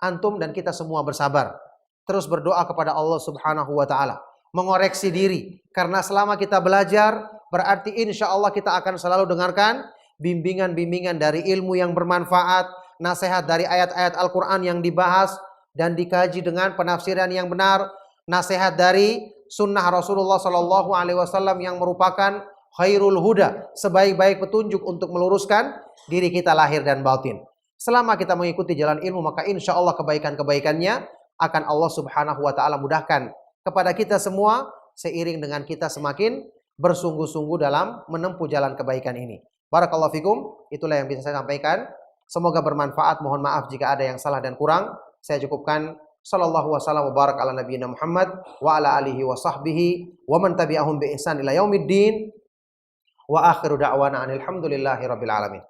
Antum dan kita semua bersabar, terus berdoa kepada Allah Subhanahu wa taala, mengoreksi diri, karena selama kita belajar berarti insya Allah kita akan selalu dengarkan bimbingan-bimbingan dari ilmu yang bermanfaat, nasihat dari ayat-ayat Al-Quran yang dibahas dan dikaji dengan penafsiran yang benar, nasihat dari sunnah Rasulullah Sallallahu Alaihi Wasallam yang merupakan khairul huda, sebaik-baik petunjuk untuk meluruskan diri kita lahir dan batin. Selama kita mengikuti jalan ilmu, maka insya Allah kebaikan-kebaikannya akan Allah Subhanahu wa taala mudahkan kepada kita semua, seiring dengan kita semakin bersungguh-sungguh dalam menempuh jalan kebaikan ini. Barakallahu fikum, itulah yang bisa saya sampaikan. Semoga bermanfaat. Mohon maaf jika ada yang salah dan kurang. Saya cukupkan. Sallallahu wasallam wa barak ala nabiyina Muhammad wa ala alihi wa sahbihi wa man tabi'ahum bi ihsan ila yaumiddin. Wa akhiru da'wana alhamdulillahi rabbil alamin.